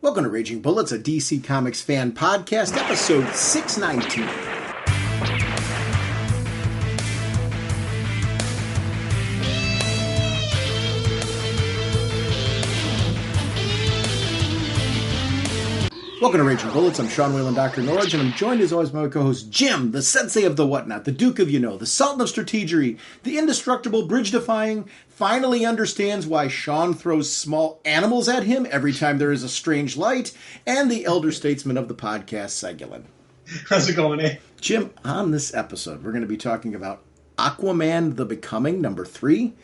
Welcome to Raging Bullets, a DC Comics fan podcast, episode 619. Welcome to Raging Bullets. I'm Sean Whalen, drnorge, and I'm joined as always by my co-host Jim, the sensei of the whatnot, the Duke of the Sultan of Strategery, the indestructible, bridge-defying, finally understands why Sean throws small animals at him every time there is a strange light, and the elder statesman of the podcast, Segulin. How's it going, eh? Jim, on this episode, we're going to be talking about Aquaman the Becoming, number 3,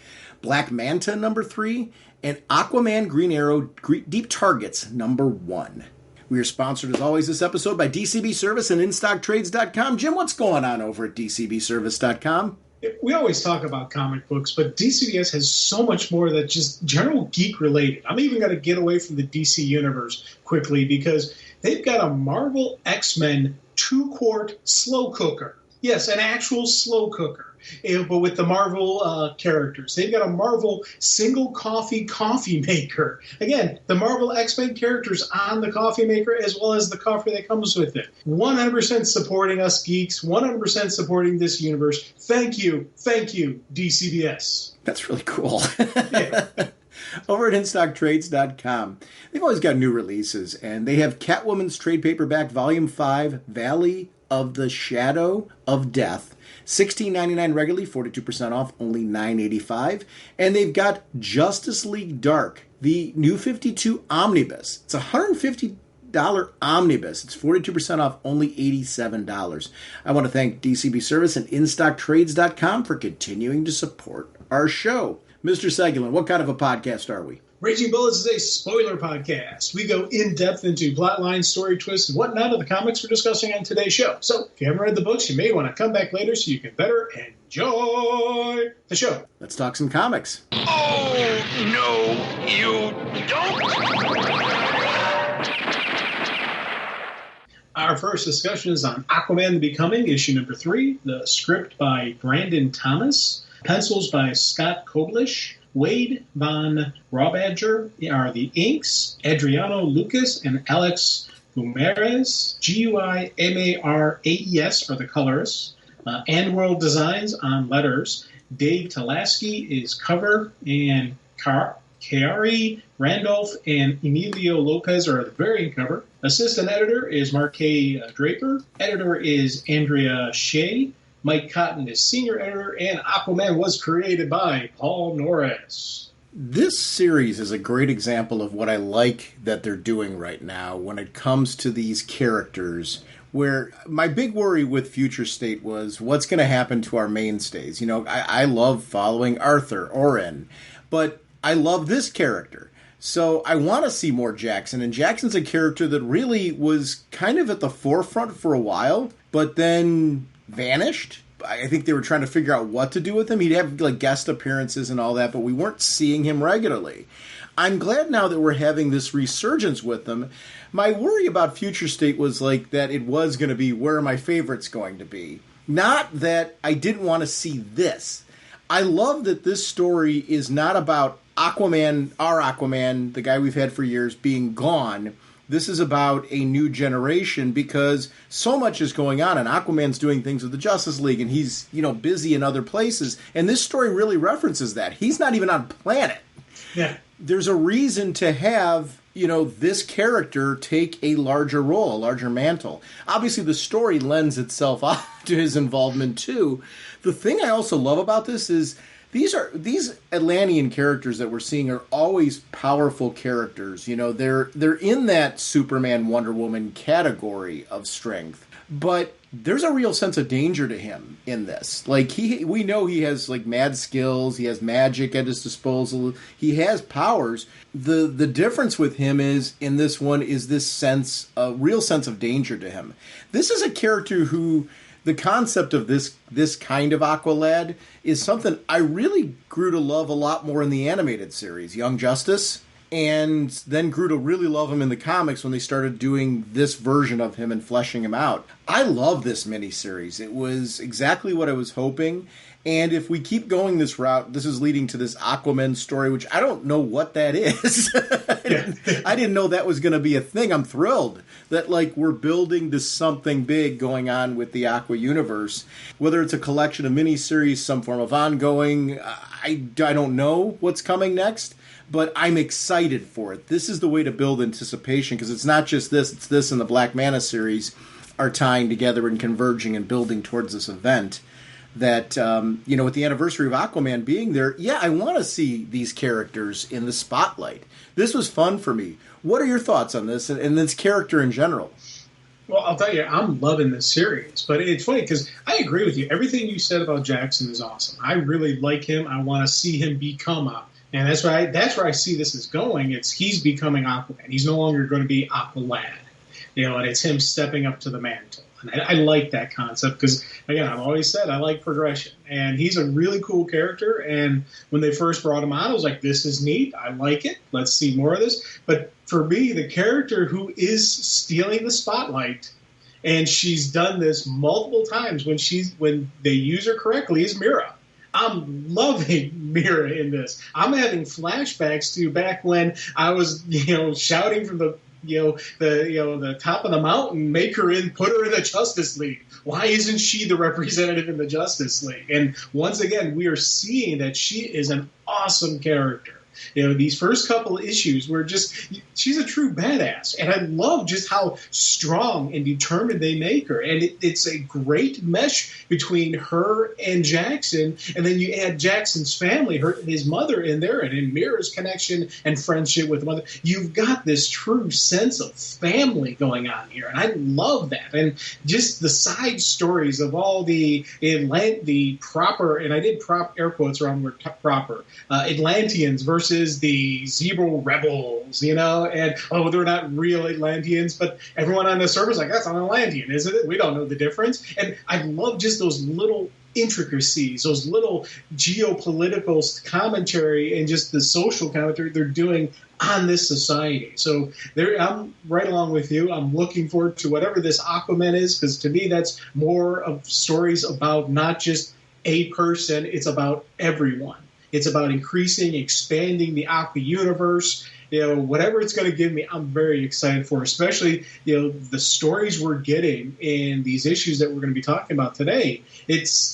Black Manta, number 3, and Aquaman Green Arrow Deep Targets, number 1. We are sponsored, as always, this episode by DCB Service and InStockTrades.com. Jim, what's going on over at DCBService.com? We always talk about comic books, but DCBS has so much more that's just general geek-related. I'm even going to get away from the DC Universe quickly because they've got a Marvel X-Men 2-quart slow cooker. Yes, an actual slow cooker, but with the Marvel characters. They've got a Marvel single coffee maker. Again, the Marvel X-Men characters on the coffee maker as well as the coffee that comes with it. 100% supporting us geeks, 100% supporting this universe. Thank you, DCBS. That's really cool. Yeah. Over at InStockTrades.com, they've always got new releases, and they have Catwoman's trade paperback, Volume 5, Valley of the Shadow of Death, $16.99 regularly, 42% off, only $9.85. And they've got Justice League Dark, the New 52 Omnibus. It's a $150 omnibus. It's 42% off, only $87. I want to thank DCB Service and InStockTrades.com for continuing to support our show. Mr. Segulin, what kind of a podcast are we? Raging Bullets is a spoiler podcast. We go in-depth into plotline, story twists, and whatnot of the comics we're discussing on today's show. So, if you haven't read the books, you may want to come back later so you can better enjoy the show. Let's talk some comics. Oh, no, you don't! Our first discussion is on Aquaman the Becoming, issue number 3. The script by Brandon Thomas. Pencils by Scott Koblish. Wade Von Rawbadger are the inks. Adriano Lucas and Alex Guimarães, Guimares, are the colorists. And World Designs on letters. Dave Talaski is cover, and Kari Randolph and Emilio Lopez are the variant cover. Assistant editor is Marquet Draper. Editor is Andrea Shea. Mike Cotton is senior editor, and Aquaman was created by Paul Norris. This series is a great example of what I like that they're doing right now when it comes to these characters, where my big worry with Future State was what's going to happen to our mainstays. You know, I love following Arthur, Oren, but I love this character. So I want to see more Jackson, and Jackson's a character that really was kind of at the forefront for a while, but then vanished. I think they were trying to figure out what to do with him. He'd have like guest appearances and all that, but we weren't seeing him regularly. I'm glad now that we're having this resurgence with him. My worry about Future State was like that it was going to be where are my favorites going to be. Not that I didn't want to see this. I love that this story is not about Aquaman, our Aquaman, the guy we've had for years, being gone. This is about a new generation because so much is going on, and Aquaman's doing things with the Justice League, and he's, busy in other places. And this story really references that. He's not even on planet. Yeah. There's a reason to have, this character take a larger role, a larger mantle. Obviously, the story lends itself to his involvement, too. The thing I also love about this is these Atlantean characters that we're seeing are always powerful characters. They're in that Superman, Wonder Woman category of strength, but there's a real sense of danger to him in this. Like we know he has like mad skills, he has magic at his disposal, he has powers. The difference with him is in this one is this sense, a real sense of danger to him. This is a character who. The concept of this kind of Aqualad is something I really grew to love a lot more in the animated series, Young Justice, and then grew to really love him in the comics when they started doing this version of him and fleshing him out. I love this miniseries. It was exactly what I was hoping, And if we keep going this route, this is leading to this Aquaman story, which I don't know what that is. I didn't know that was going to be a thing. I'm thrilled that, like, we're building to something big going on with the Aqua universe. Whether it's a collection of miniseries, some form of ongoing, I don't know what's coming next, but I'm excited for it. This is the way to build anticipation, because it's not just this, it's this and the Black Manta series are tying together and converging and building towards this event. That, with the anniversary of Aquaman being there, I want to see these characters in the spotlight. This was fun for me. What are your thoughts on this and this character in general? Well, I'll tell you, I'm loving this series. But it's funny because I agree with you. Everything you said about Jackson is awesome. I really like him. I want to see him become and that's where I see this is going. He's becoming Aquaman. He's no longer going to be Aqualad. And it's him stepping up to the mantle. And I like that concept because, again, I've always said I like progression. And he's a really cool character. And when they first brought him on, I was like, this is neat. I like it. Let's see more of this. But for me, the character who is stealing the spotlight, and she's done this multiple times when they use her correctly, is Mira. I'm loving Mira in this. I'm having flashbacks to back when I was, shouting from the top of the mountain, put her in the Justice League. Why isn't she the representative in the Justice League? And once again, we are seeing that she is an awesome character. These first couple issues she's a true badass. And I love just how strong and determined they make her. And it's a great mesh between her and Jackson. And then you add Jackson's family, his mother in there, and in Mira's connection and friendship with the mother. You've got this true sense of family going on here. And I love that. And just the side stories of all the proper, and I did air quotes around the word proper, Atlanteans versus the Zebra Rebels, and they're not real Atlanteans, but everyone on the server is like, that's an Atlantean, isn't it? We don't know the difference. And I love just those little intricacies, those little geopolitical commentary and just the social commentary they're doing on this society. So I'm right along with you. I'm looking forward to whatever this Aquaman is, because to me that's more of stories about not just a person, it's about everyone. It's about expanding the Aqua universe. Whatever it's going to give me, I'm very excited for, especially, the stories we're getting in these issues that we're going to be talking about today.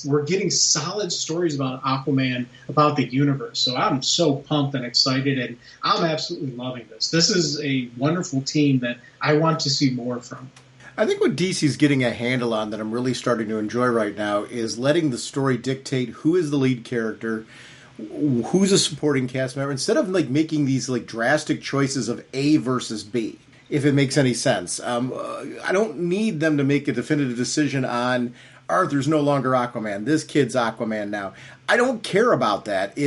We're getting solid stories about Aquaman, about the universe. So I'm so pumped and excited, and I'm absolutely loving this. This is a wonderful team that I want to see more from. I think what DC's getting a handle on that I'm really starting to enjoy right now is letting the story dictate who is the lead character, who's a supporting cast member, instead of making these drastic choices of A versus B, if it makes any sense. I don't need them to make a definitive decision on Arthur's no longer Aquaman, this kid's Aquaman now. I don't care about that.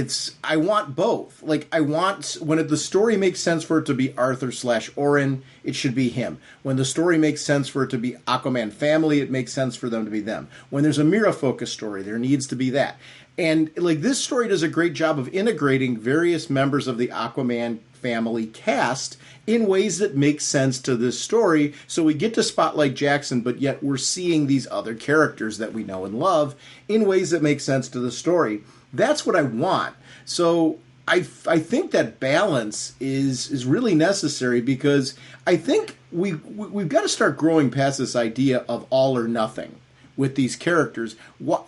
I want both. I want, when the story makes sense for it to be Arthur/Orin, it should be him. When the story makes sense for it to be Aquaman family, it makes sense for them to be them. When there's a Mira-focused story, there needs to be that. And this story does a great job of integrating various members of the Aquaman family cast in ways that make sense to this story. So we get to spotlight Jackson, but yet we're seeing these other characters that we know and love in ways that make sense to the story. That's what I want. So I think that balance is really necessary, because I think we've got to start growing past this idea of all or nothing with these characters.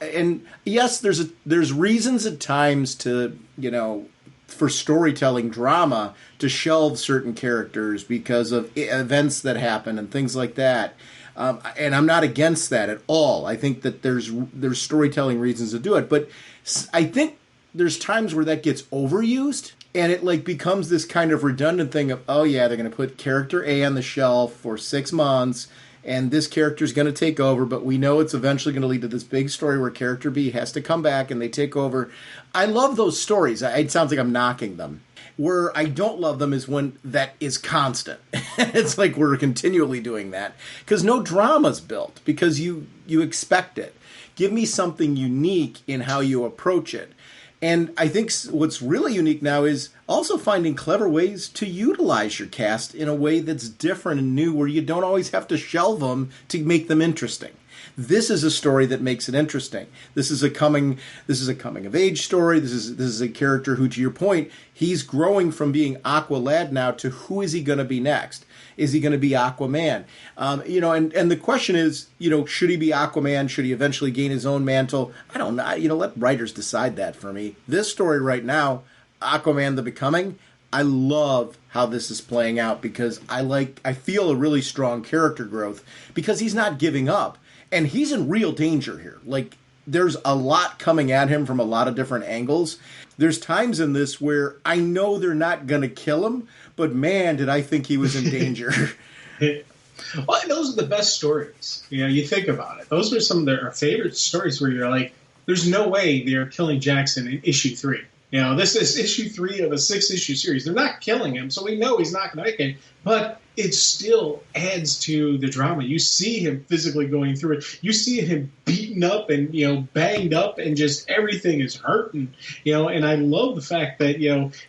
And yes, there's reasons at times to, for storytelling drama to shelve certain characters because of events that happen and things like that. And I'm not against that at all. I think that there's storytelling reasons to do it. But I think there's times where that gets overused, and it becomes this kind of redundant thing of, oh yeah, they're going to put character A on the shelf for 6 months, and this character's going to take over, but we know it's eventually going to lead to this big story where character B has to come back and they take over. I love those stories. It sounds like I'm knocking them. Where I don't love them is when that is constant. It's like we're continually doing that because no drama's built, because you expect it. Give me something unique in how you approach it. And I think what's really unique now is also finding clever ways to utilize your cast in a way that's different and new, where you don't always have to shelve them to make them interesting. This is a story that makes it interesting. This is a coming of age story. This is a character who, to your point, he's growing from being Aqua Lad now to who is he going to be next? Is he going to be Aquaman? And the question is, should he be Aquaman? Should he eventually gain his own mantle? I don't know. Let writers decide that for me. This story right now, Aquaman the Becoming, I love how this is playing out because I feel a really strong character growth because he's not giving up. And he's in real danger here. Like, there's a lot coming at him from a lot of different angles. There's times in this where I know they're not going to kill him, but man, did I think he was in danger. Well, those are the best stories. You think about it. Those are some of our favorite stories where you're like, there's no way they're killing Jackson in issue 3. This is issue 3 of a 6-issue series. They're not killing him, so we know he's not going to make it. But it still adds to the drama. You see him physically going through it. You see him beaten up and, banged up, and just everything is hurting. And I love the fact that,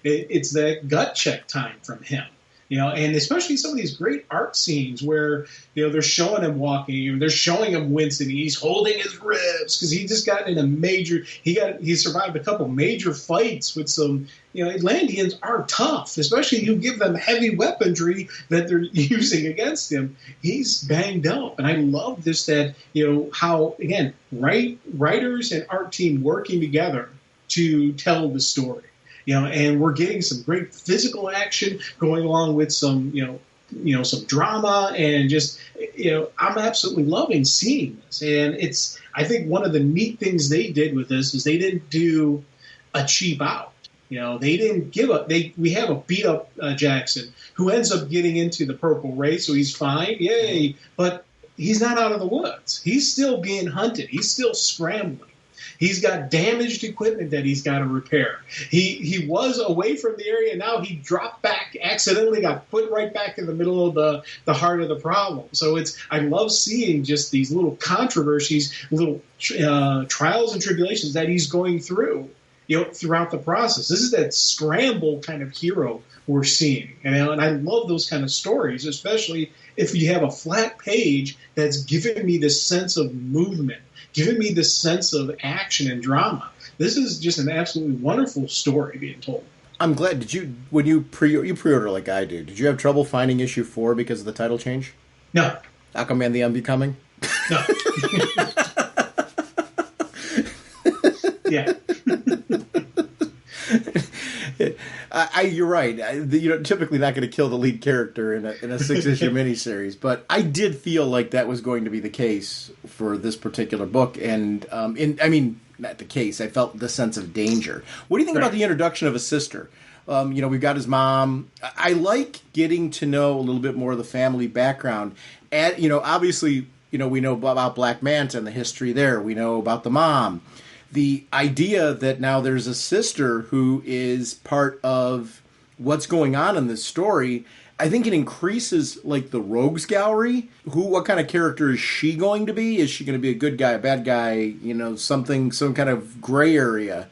it's that gut check time from him. And especially some of these great art scenes where, they're showing him walking, they're showing him wincing, he's holding his ribs because he just got in he survived a couple major fights with some, Atlanteans are tough, especially you give them heavy weaponry that they're using against him. He's banged up. And I love this, that, how, again, writers and art team working together to tell the story. And we're getting some great physical action going along with some, some drama, and just, I'm absolutely loving seeing this. And I think one of the neat things they did with this is they didn't do a cheap out. They didn't give up. We have a beat up Jackson who ends up getting into the purple race, so he's fine. Yay. But he's not out of the woods. He's still being hunted. He's still scrambling. He's got damaged equipment that he's got to repair. He was away from the area. Now he dropped back, accidentally got put right back in the middle of the heart of the problem. So I love seeing just these little controversies, little trials and tribulations that he's going through, throughout the process. This is that scramble kind of hero we're seeing. And I love those kind of stories, especially if you have a flat page that's giving me this sense of movement, giving me this sense of action and drama. This is just an absolutely wonderful story being told. I'm glad. When you pre-order like I do, did you have trouble finding issue 4 because of the title change? No. Aquaman the Unbecoming? No. Yeah. You're right. You're typically not going to kill the lead character in a 6-issue miniseries, but I did feel like that was going to be the case for this particular book, and not the case. I felt the sense of danger. What do you think about the introduction of a sister? We've got his mom. I like getting to know a little bit more of the family background, and obviously, we know about Black Manta and the history there. We know about the mom. The idea that now there's a sister who is part of what's going on in this story, I think it increases like the rogues gallery. What kind of character is she going to be? Is she going to be a good guy, a bad guy, some kind of gray area?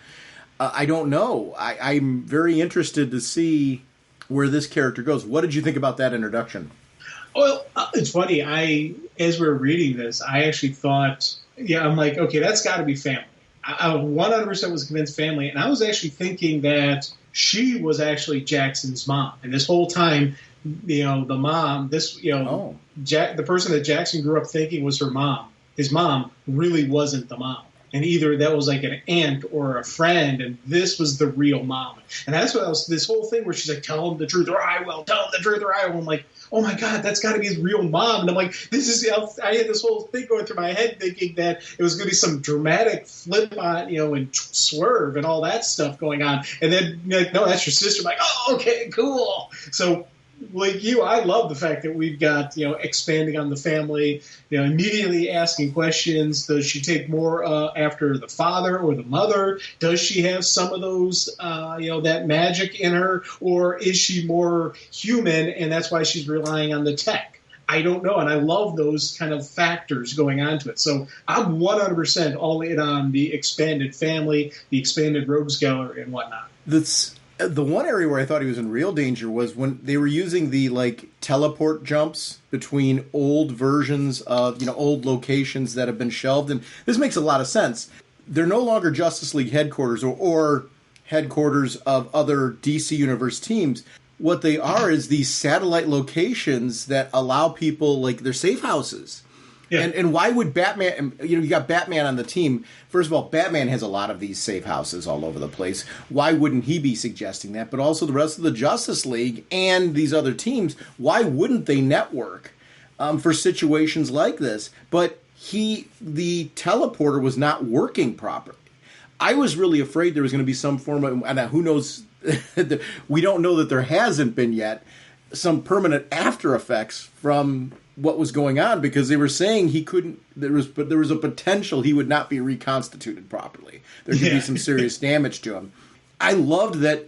I don't know. I'm very interested to see where this character goes. What did you think about that introduction? Well, it's funny. As we were reading this, I actually thought, I'm like, okay, that's got to be family. I 100% was convinced family, and I was actually thinking that she was actually Jackson's mom. And this whole time, the mom, the person that Jackson grew up thinking was her mom, his mom really wasn't the mom. And either that was like an aunt or a friend, and this was the real mom. And that's what this whole thing where she's like, tell him the truth or I will, tell him the truth or I will. I'm like, oh my God, that's got to be his real mom. And I'm like, I had this whole thing going through my head thinking that it was going to be some dramatic flip on, and swerve and all that stuff going on. And then, no, that's your sister. I'm like, oh, okay, cool. So, like you, I love the fact that we've got, expanding on the family, immediately asking questions. Does she take more after the father or the mother? Does she have some of those, that magic in her? Or is she more human and that's why she's relying on the tech? I don't know. And I love those kind of factors going on to it. So I'm 100% all in on the expanded family, the expanded rogues gallery and whatnot. That's the one area where I thought he was in real danger was when they were using the teleport jumps between old versions of, old locations that have been shelved. And this makes a lot of sense. They're no longer Justice League headquarters or headquarters of other DC Universe teams. What they are is these satellite locations that allow people, their safe houses. Yeah. And why would Batman, you got Batman on the team. First of all, Batman has a lot of these safe houses all over the place. Why wouldn't he be suggesting that? But also the rest of the Justice League and these other teams, why wouldn't they network for situations like this? But the teleporter was not working properly. I was really afraid there was going to be some form of, and who knows, we don't know that there hasn't been yet, some permanent after effects from what was going on, because they were saying he couldn't, there was a potential he would not be reconstituted properly. There could be some serious damage to him. I loved that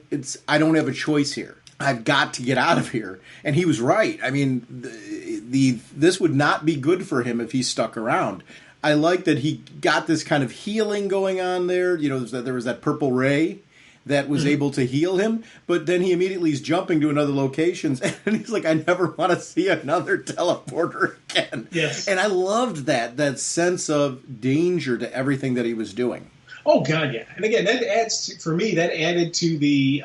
I don't have a choice here. I've got to get out of here. And he was right. I mean, this would not be good for him if he stuck around. I like that he got this kind of healing going on there. There was that purple ray that was able to heal him, but then he immediately is jumping to another locations, and he's like, I never want to see another teleporter again. Yes. And I loved that sense of danger to everything that he was doing. Oh, God, yeah. And again, that added to the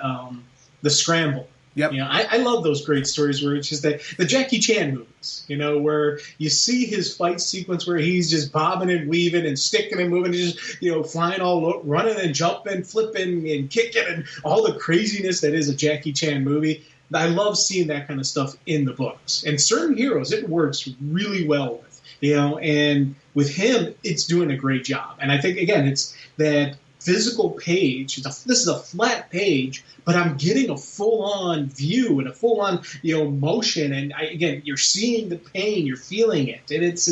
scramble. Yep. I love those great stories where it's just the Jackie Chan movies, where you see his fight sequence where he's just bobbing and weaving and sticking and moving, and just, flying running and jumping, flipping and kicking and all the craziness that is a Jackie Chan movie. I love seeing that kind of stuff in the books. And certain heroes, it works really well with, and with him, it's doing a great job. And I think, again, it's that physical page. This is a flat page, but I'm getting a full-on view and a full-on, motion. And again, you're seeing the pain, you're feeling it, and it's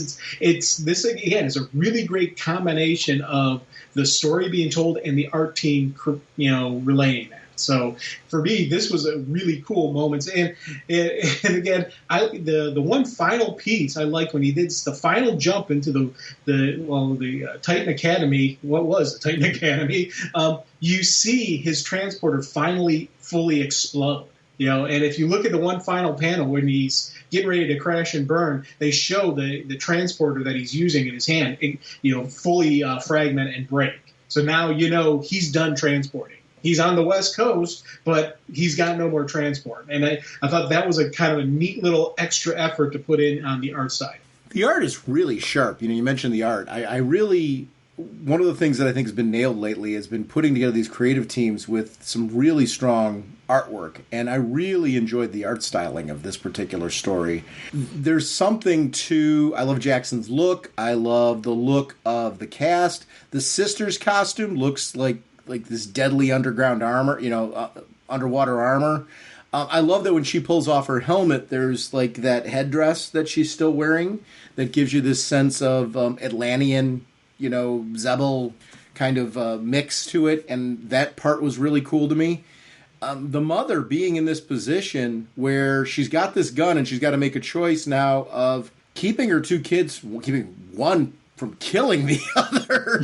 this again is a really great combination of the story being told and the art team, relaying that. So for me, this was a really cool moment. And again, the one final piece I like when he did the final jump into the Titan Academy. What was the Titan Academy? You see his transporter finally fully explode. And if you look at the one final panel when he's getting ready to crash and burn, they show the transporter that he's using in his hand, fully fragment and break. So now he's done transporting. He's on the West Coast, but he's got no more transport. And I thought that was a kind of a neat little extra effort to put in on the art side. The art is really sharp. You mentioned the art. I really, one of the things that I think has been nailed lately has been putting together these creative teams with some really strong artwork. And I really enjoyed the art styling of this particular story. There's something I love Jackson's look. I love the look of the cast. The sister's costume looks like this deadly underground armor, underwater armor. I love that when she pulls off her helmet, there's that headdress that she's still wearing that gives you this sense of Atlantean, Zebel kind of mix to it. And that part was really cool to me. The mother being in this position where she's got this gun and she's got to make a choice now of keeping her two kids, keeping one from killing the other.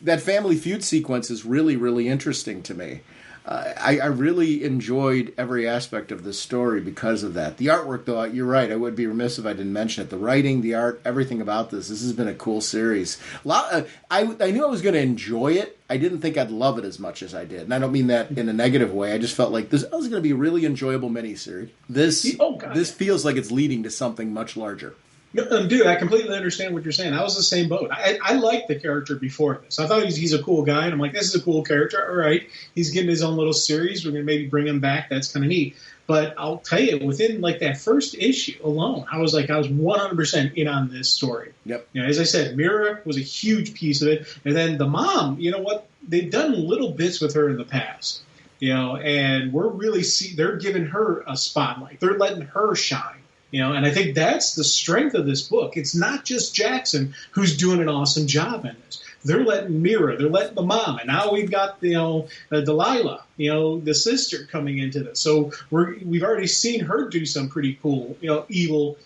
That Family Feud sequence is really, really interesting to me. I really enjoyed every aspect of this story because of that. The artwork, though, you're right. I would be remiss if I didn't mention it. The writing, the art, everything about this. This has been a cool series. I knew I was going to enjoy it. I didn't think I'd love it as much as I did. And I don't mean that in a negative way. I just felt like this was going to be a really enjoyable miniseries. This feels like it's leading to something much larger. No, dude, I completely understand what you're saying. I was the same boat. I liked the character before this. I thought he's a cool guy, and I'm like, this is a cool character. All right, he's getting his own little series. We're going to maybe bring him back. That's kind of neat. But I'll tell you, within that first issue alone, I was 100% in on this story. Yep. As I said, Mira was a huge piece of it, and then the mom. You know what? They've done little bits with her in the past. And we're really they're giving her a spotlight. They're letting her shine. And I think that's the strength of this book. It's not just Jackson who's doing an awesome job in this. they're letting Mira, they're letting the mom, and now we've got Delilah, the sister coming into this. So we've already seen her do some pretty cool, evil,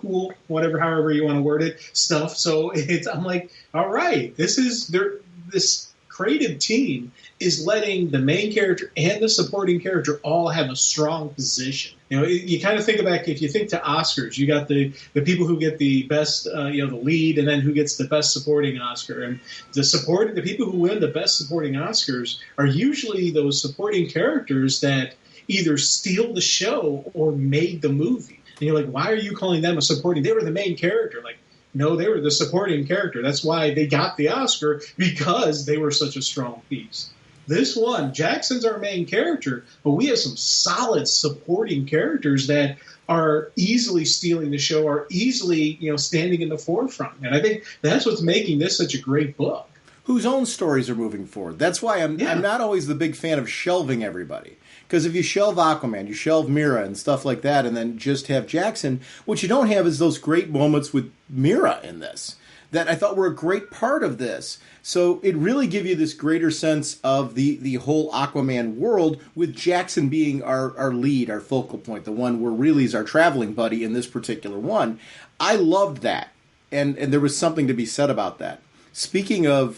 cool, whatever, however you want to word it, stuff. So I'm like, all right, this creative team is letting the main character and the supporting character all have a strong position. You kind of think back, if you think to Oscars, you got the people who get the best, the lead, and then who gets the best supporting Oscar. And the people who win the best supporting Oscars are usually those supporting characters that either steal the show or made the movie. And you're like, why are you calling them a supporting? They were the main character. Like, no, they were the supporting character. That's why they got the Oscar, because they were such a strong piece. This one, Jackson's our main character, but we have some solid supporting characters that are easily stealing the show, are easily, standing in the forefront. And I think that's what's making this such a great book. Whose own stories are moving forward. That's why I'm not always the big fan of shelving everybody. Because if you shelve Aquaman, you shelve Mira and stuff like that, and then just have Jackson, what you don't have is those great moments with Mira in this that I thought were a great part of this. So it really gives you this greater sense of the whole Aquaman world, with Jackson being our lead, our focal point, the one where really is our traveling buddy in this particular one. I loved that, and there was something to be said about that. Speaking of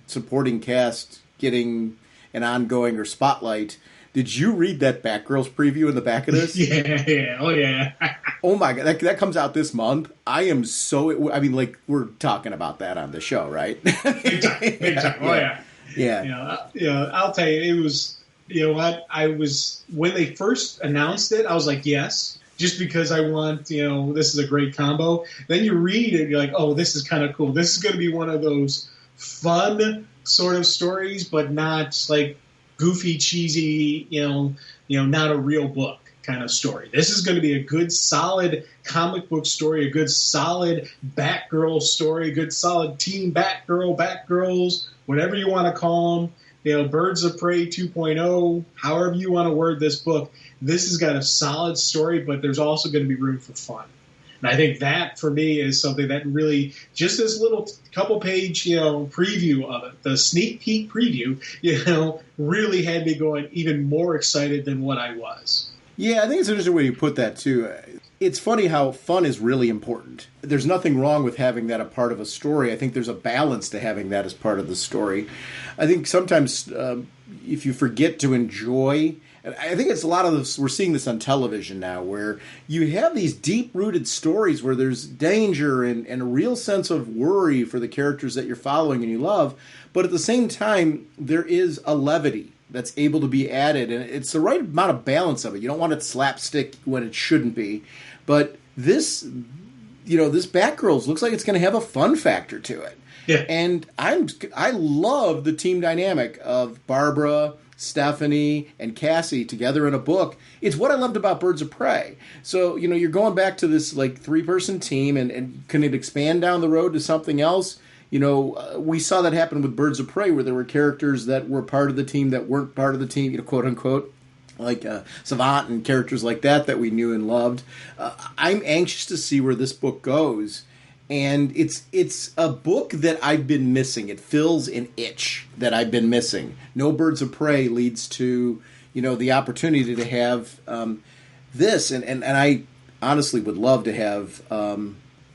supporting cast getting an ongoing or spotlight, did you read that Batgirl's preview in the back of this? Yeah. Oh, yeah. Oh, my God. That comes out this month. I am so... I mean, like, we're talking about that on the show, right? Big time. Big time. Oh, yeah. Yeah. I'll tell you, it was... You know what? When they first announced it, I was like, yes, just because I want, this is a great combo. Then you read it, you're like, oh, this is kind of cool. This is going to be one of those fun sort of stories, but not, like, goofy, cheesy, not a real book kind of story. This is going to be a good, solid comic book story, a good, solid Batgirl story, a good, solid Team Batgirl, Batgirls, whatever you want to call them, Birds of Prey 2.0, however you want to word this book. This has got a solid story, but there's also going to be room for fun. And I think that, for me, is something that really, just this little couple-page, preview of it, the sneak peek preview, really had me going even more excited than what I was. Yeah, I think it's an interesting way you put that, too. It's funny how fun is really important. There's nothing wrong with having that a part of a story. I think there's a balance to having that as part of the story. I think sometimes if you forget to enjoy... I think it's a lot of this, we're seeing this on television now, where you have these deep-rooted stories where there's danger and a real sense of worry for the characters that you're following and you love, but at the same time, there is a levity that's able to be added, and it's the right amount of balance of it. You don't want it slapstick when it shouldn't be, but this Batgirls looks like it's going to have a fun factor to it. Yeah. And I love the team dynamic of Barbara, Stephanie, and Cassie together in a book. It's what I loved about Birds of Prey. So, you're going back to this, like, three-person team, and can it expand down the road to something else? We saw that happen with Birds of Prey, where there were characters that were part of the team that weren't part of the team, quote-unquote, like Savant and characters like that we knew and loved. I'm anxious to see where this book goes. And it's a book that I've been missing. It fills an itch that I've been missing. No Birds of Prey leads to, the opportunity to have this. And I honestly would love to have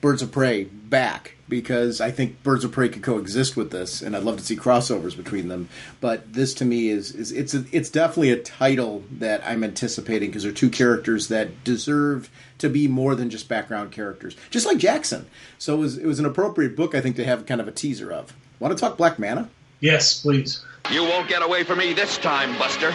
Birds of Prey back, because I think Birds of Prey could coexist with this, and I'd love to see crossovers between them. But this, to me, it's definitely a title that I'm anticipating, because they're two characters that deserve to be more than just background characters, just like Jackson. So it was an appropriate book, I think, to have kind of a teaser of. Want to talk Black Manta? Yes, please. You won't get away from me this time, Buster.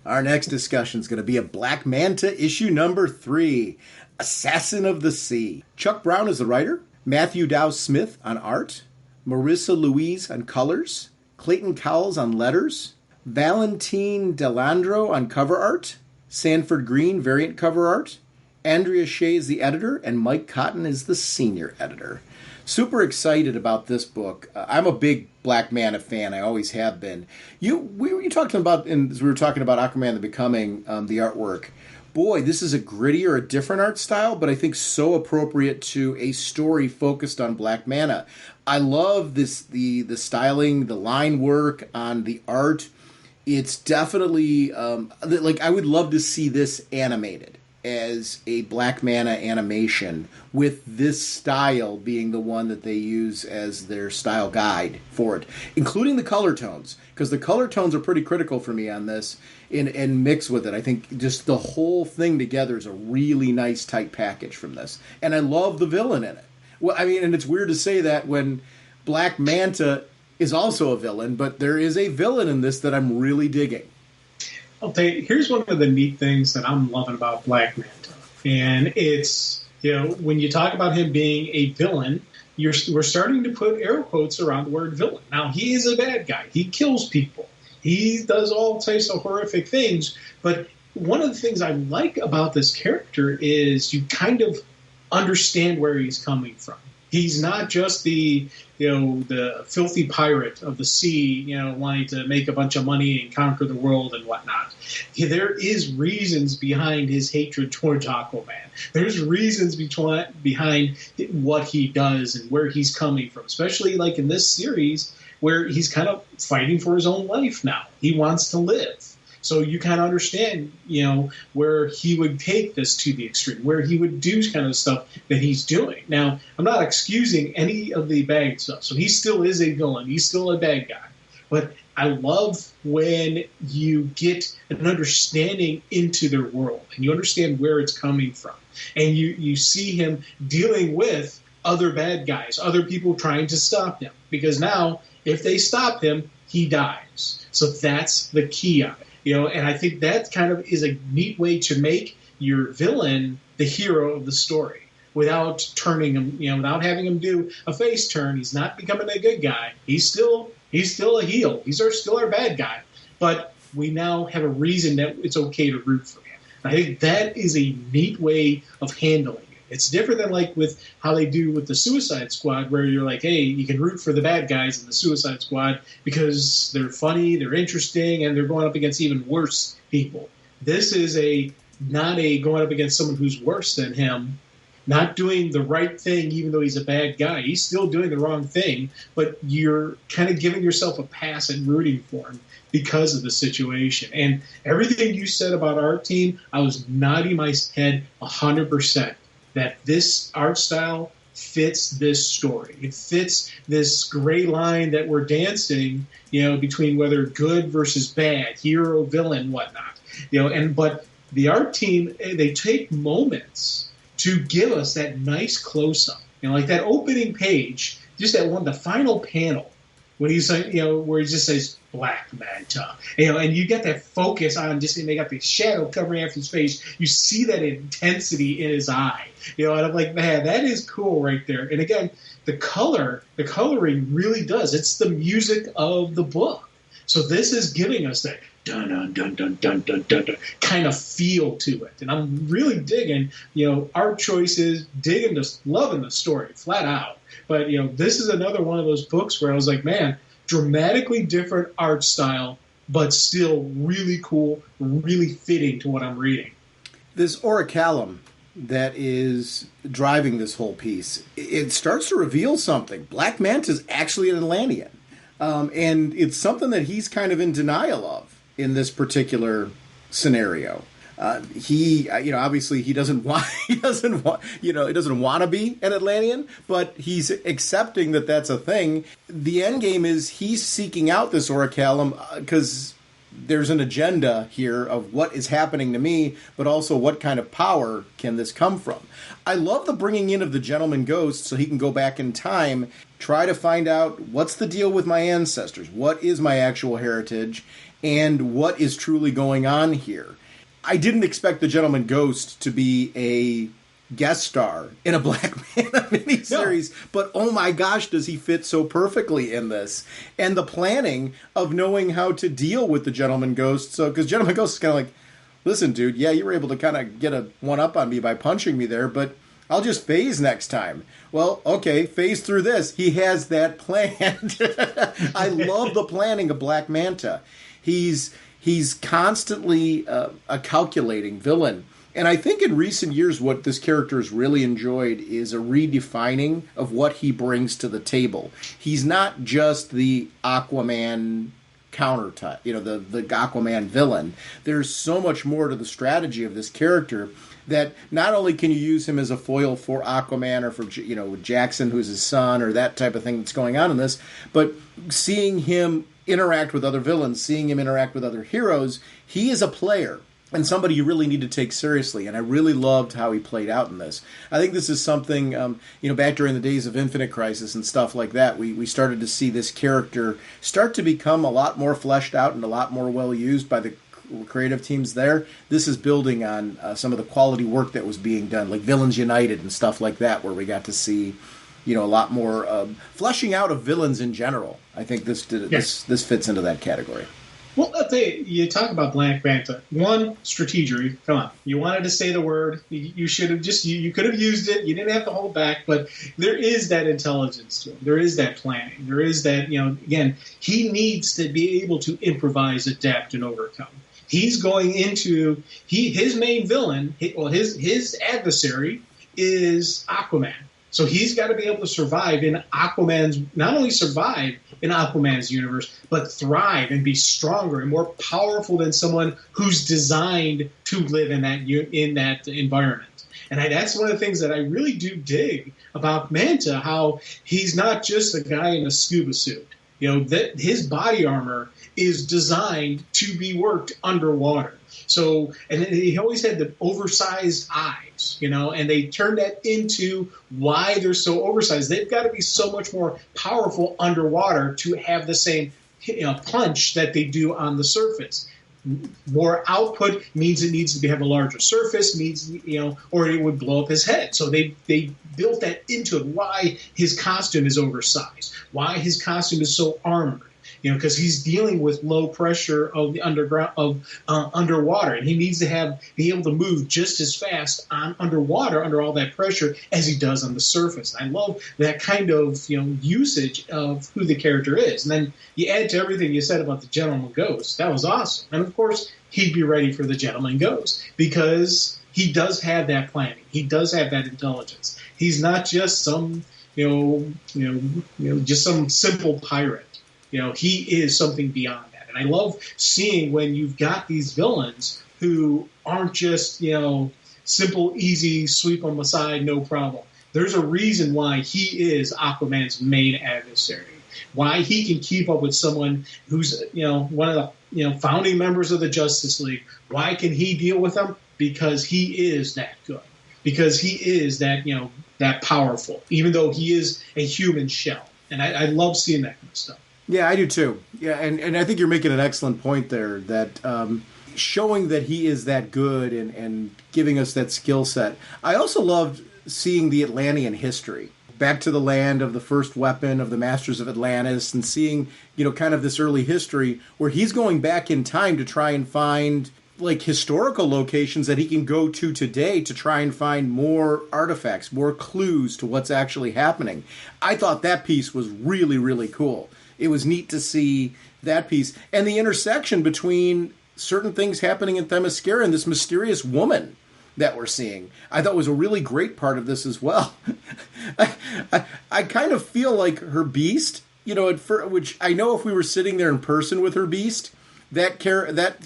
Our next discussion is going to be a Black Manta issue number 3, Assassin of the Sea. Chuck Brown is the writer, Matthew Dow Smith on art, Marissa Louise on colors, Clayton Cowles on letters, Valentine Delandro on cover art, Sanford Green variant cover art, Andrea Shea is the editor, and Mike Cotton is the senior editor. Super excited about this book. I'm a big Black Manta fan. I always have been. You talking about, as we were talking about Aquaman the Becoming, the artwork, boy, this is a grittier, a different art style, but I think so appropriate to a story focused on Black Manta. I love this, the styling, the line work on the art. It's definitely, like, I would love to see this animated as a Black Manta animation, with this style being the one that they use as their style guide for it, including the color tones, because the color tones are pretty critical for me on this, and mix with it. I think just the whole thing together is a really nice, tight package from this. And I love the villain in it. Well, I mean, and it's weird to say that when Black Manta is also a villain, but there is a villain in this that I'm really digging. I'll tell you, here's one of the neat things that I'm loving about Black Manta. And it's, when you talk about him being a villain, we're starting to put air quotes around the word villain. Now, he is a bad guy. He kills people. He does all types of horrific things. But one of the things I like about this character is you kind of understand where he's coming from. He's not just the filthy pirate of the sea, wanting to make a bunch of money and conquer the world and whatnot. There is reasons behind his hatred towards Aquaman. There's reasons behind what he does and where he's coming from, especially like in this series where he's kind of fighting for his own life now. He wants to live. So you kind of understand, where he would take this to the extreme, where he would do kind of stuff that he's doing. Now, I'm not excusing any of the bad stuff. So he still is a villain. He's still a bad guy. But I love when you get an understanding into their world and you understand where it's coming from. And you see him dealing with other bad guys, other people trying to stop him. Because now, if they stop him, he dies. So that's the key of it. And I think that kind of is a neat way to make your villain the hero of the story without turning him, without having him do a face turn. He's not becoming a good guy. He's still a heel. He's still our bad guy. But we now have a reason that it's okay to root for him. I think that is a neat way of handling it. It's different than like with how they do with the Suicide Squad, where you're like, hey, you can root for the bad guys in the Suicide Squad because they're funny, they're interesting, and they're going up against even worse people. This is not going up against someone who's worse than him, not doing the right thing even though he's a bad guy. He's still doing the wrong thing, but you're kind of giving yourself a pass and rooting for him because of the situation. And everything you said about our team, I was nodding my head 100%. That this art style fits this story. It fits this gray line that we're dancing, between whether good versus bad, hero, villain, whatnot. But the art team, they take moments to give us that nice close-up. Like that opening page, just the final panel, when he's like, where he just says Black Manta, and you get that focus on they got the shadow covering after his face. You see that intensity in his eye, and I'm like, man, that is cool right there. And again, the coloring really does. It's the music of the book. So this is giving us that dun dun dun dun dun dun dun, dun kind of feel to it, and I'm really digging, art choices, loving the story flat out. But, this is another one of those books where I was like, man, dramatically different art style, but still really cool, really fitting to what I'm reading. This orichalcum that is driving this whole piece, it starts to reveal something. Black Manta is actually an Atlantean. And it's something that he's kind of in denial of in this particular scenario. He obviously he doesn't want to be an Atlantean, but he's accepting that that's a thing. The end game is he's seeking out this orichalcum because there's an agenda here of what is happening to me, but also what kind of power can this come from. I love the bringing in of the gentleman ghost so he can go back in time, try to find out what's the deal with my ancestors, what is my actual heritage, and what is truly going on here. I didn't expect the Gentleman Ghost to be a guest star in a Black Manta miniseries, but oh my gosh, does he fit so perfectly in this. And the planning of knowing how to deal with the Gentleman Ghost, because Gentleman Ghost is kind of like, listen, dude, yeah, you were able to kind of get a one-up on me by punching me there, but I'll just phase next time. Well, okay, phase through this. He has that planned. I love the planning of Black Manta. He's constantly a calculating villain. And I think in recent years, what this character has really enjoyed is a redefining of what he brings to the table. He's not just the Aquaman countertype, the Aquaman villain. There's so much more to the strategy of this character that not only can you use him as a foil for Aquaman or for, Jackson, who's his son, or that type of thing that's going on in this, but seeing him interact with other villains, seeing him interact with other heroes, he is a player and somebody you really need to take seriously. And I really loved how he played out in this. I think this is something, back during the days of Infinite Crisis and stuff like that, we started to see this character start to become a lot more fleshed out and a lot more well used by the creative teams there. This is building on some of the quality work that was being done, like Villains United and stuff like that, where we got to see, a lot more fleshing out of villains in general. I think this fits into that category. Well, I'll tell you talk about Black Manta. One, strategery. Come on. You wanted to say the word. You should have you could have used it. You didn't have to hold back. But there is that intelligence to him. There is that planning. There is that, again, he needs to be able to improvise, adapt, and overcome. He's going into his main villain. His adversary is Aquaman. So he's got to be able to survive in not only survive in Aquaman's universe, but thrive and be stronger and more powerful than someone who's designed to live in that environment. And that's one of the things that I really do dig about Manta, how he's not just a guy in a scuba suit. That his body armor is designed to be worked underwater. So, and he always had the oversized eyes, and they turned that into why they're so oversized. They've got to be so much more powerful underwater to have the same punch that they do on the surface. More output means it needs to have a larger surface, or it would blow up his head. So they built that into it. Why his costume is oversized, why his costume is so armored. Because he's dealing with low pressure of the underwater, and he needs to be able to move just as fast on underwater under all that pressure as he does on the surface. I love that kind of usage of who the character is, and then you add to everything you said about the Gentleman Ghost. That was awesome, and of course he'd be ready for the Gentleman Ghost because he does have that planning. He does have that intelligence. He's not just some just some simple pirate. He is something beyond that. And I love seeing when you've got these villains who aren't just, simple, easy, sweep them aside, no problem. There's a reason why he is Aquaman's main adversary, why he can keep up with someone who's, one of the, founding members of the Justice League. Why can he deal with them? Because he is that good. Because he is that, that powerful, even though he is a human shell. And I love seeing that kind of stuff. Yeah, I do too. Yeah, and I think you're making an excellent point there, that showing that he is that good and giving us that skill set. I also loved seeing the Atlantean history. Back to the land of the first weapon of the Masters of Atlantis, and seeing, kind of this early history where he's going back in time to try and find historical locations that he can go to today to try and find more artifacts, more clues to what's actually happening. I thought that piece was really, really cool. It was neat to see that piece. And the intersection between certain things happening in Themyscira and this mysterious woman that we're seeing, I thought was a really great part of this as well. I kind of feel like her beast, which I know if we were sitting there in person with her beast, that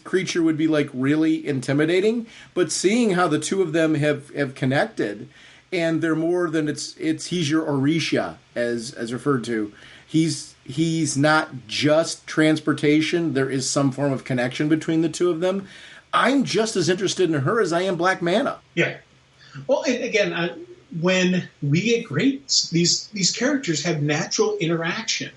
creature would be really intimidating. But seeing how the two of them have connected, and they're more than he's your Orisha, as referred to. He's not just transportation. There is some form of connection between the two of them. I'm just as interested in her as I am Black Manta. Yeah. Well, and again, when we get great, these characters have natural interaction.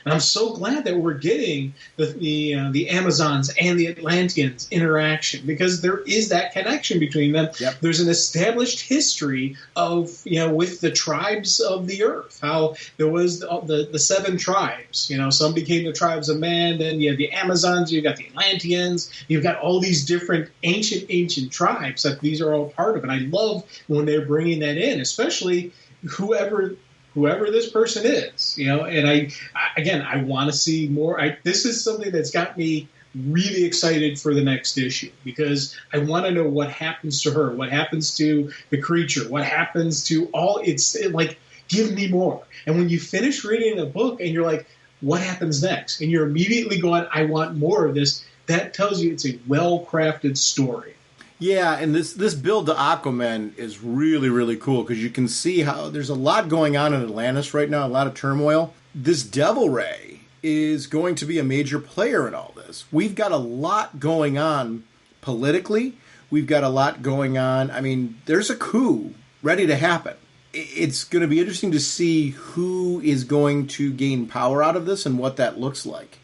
And I'm so glad that we're getting the Amazons and the Atlanteans interaction, because there is that connection between them. Yep. There's an established history of, with the tribes of the earth, how there was the 7 tribes. Some became the tribes of man. Then you have the Amazons, you've got the Atlanteans, you've got all these different ancient tribes that these are all part of. And I love when they're bringing that in, especially whoever this person is, and I want to see more. This is something that's got me really excited for the next issue because I want to know what happens to her, what happens to the creature, what happens to all. Like, give me more. And when you finish reading a book and you're like, what happens next? And you're immediately going, I want more of this. That tells you it's a well-crafted story. Yeah, and this build to Aquaman is really, really cool because you can see how there's a lot going on in Atlantis right now, a lot of turmoil. This Devil Ray is going to be a major player in all this. We've got a lot going on politically. We've got a lot going on. I mean, there's a coup ready to happen. It's going to be interesting to see who is going to gain power out of this and what that looks like.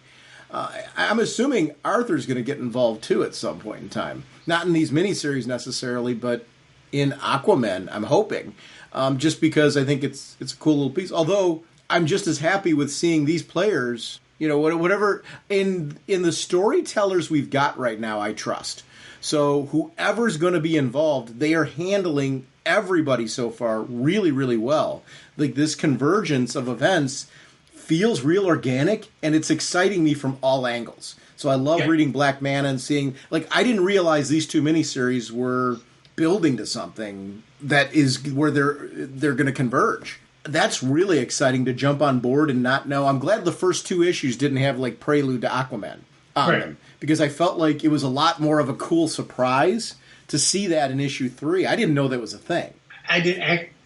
I'm assuming Arthur's going to get involved too at some point in time. Not in these miniseries necessarily, but in Aquaman, I'm hoping. Just because I think it's a cool little piece. Although I'm just as happy with seeing these players, whatever in the storytellers we've got right now, I trust. So whoever's going to be involved, they are handling everybody so far really, really well. Like this convergence of events feels real organic, and it's exciting me from all angles. So I love reading Black Manta and seeing, I didn't realize these two miniseries were building to something that is where they're going to converge. That's really exciting to jump on board and not know. I'm glad the first two issues didn't have prelude to Aquaman on them, because I felt like it was a lot more of a cool surprise to see that in issue 3. I didn't know that was a thing. I did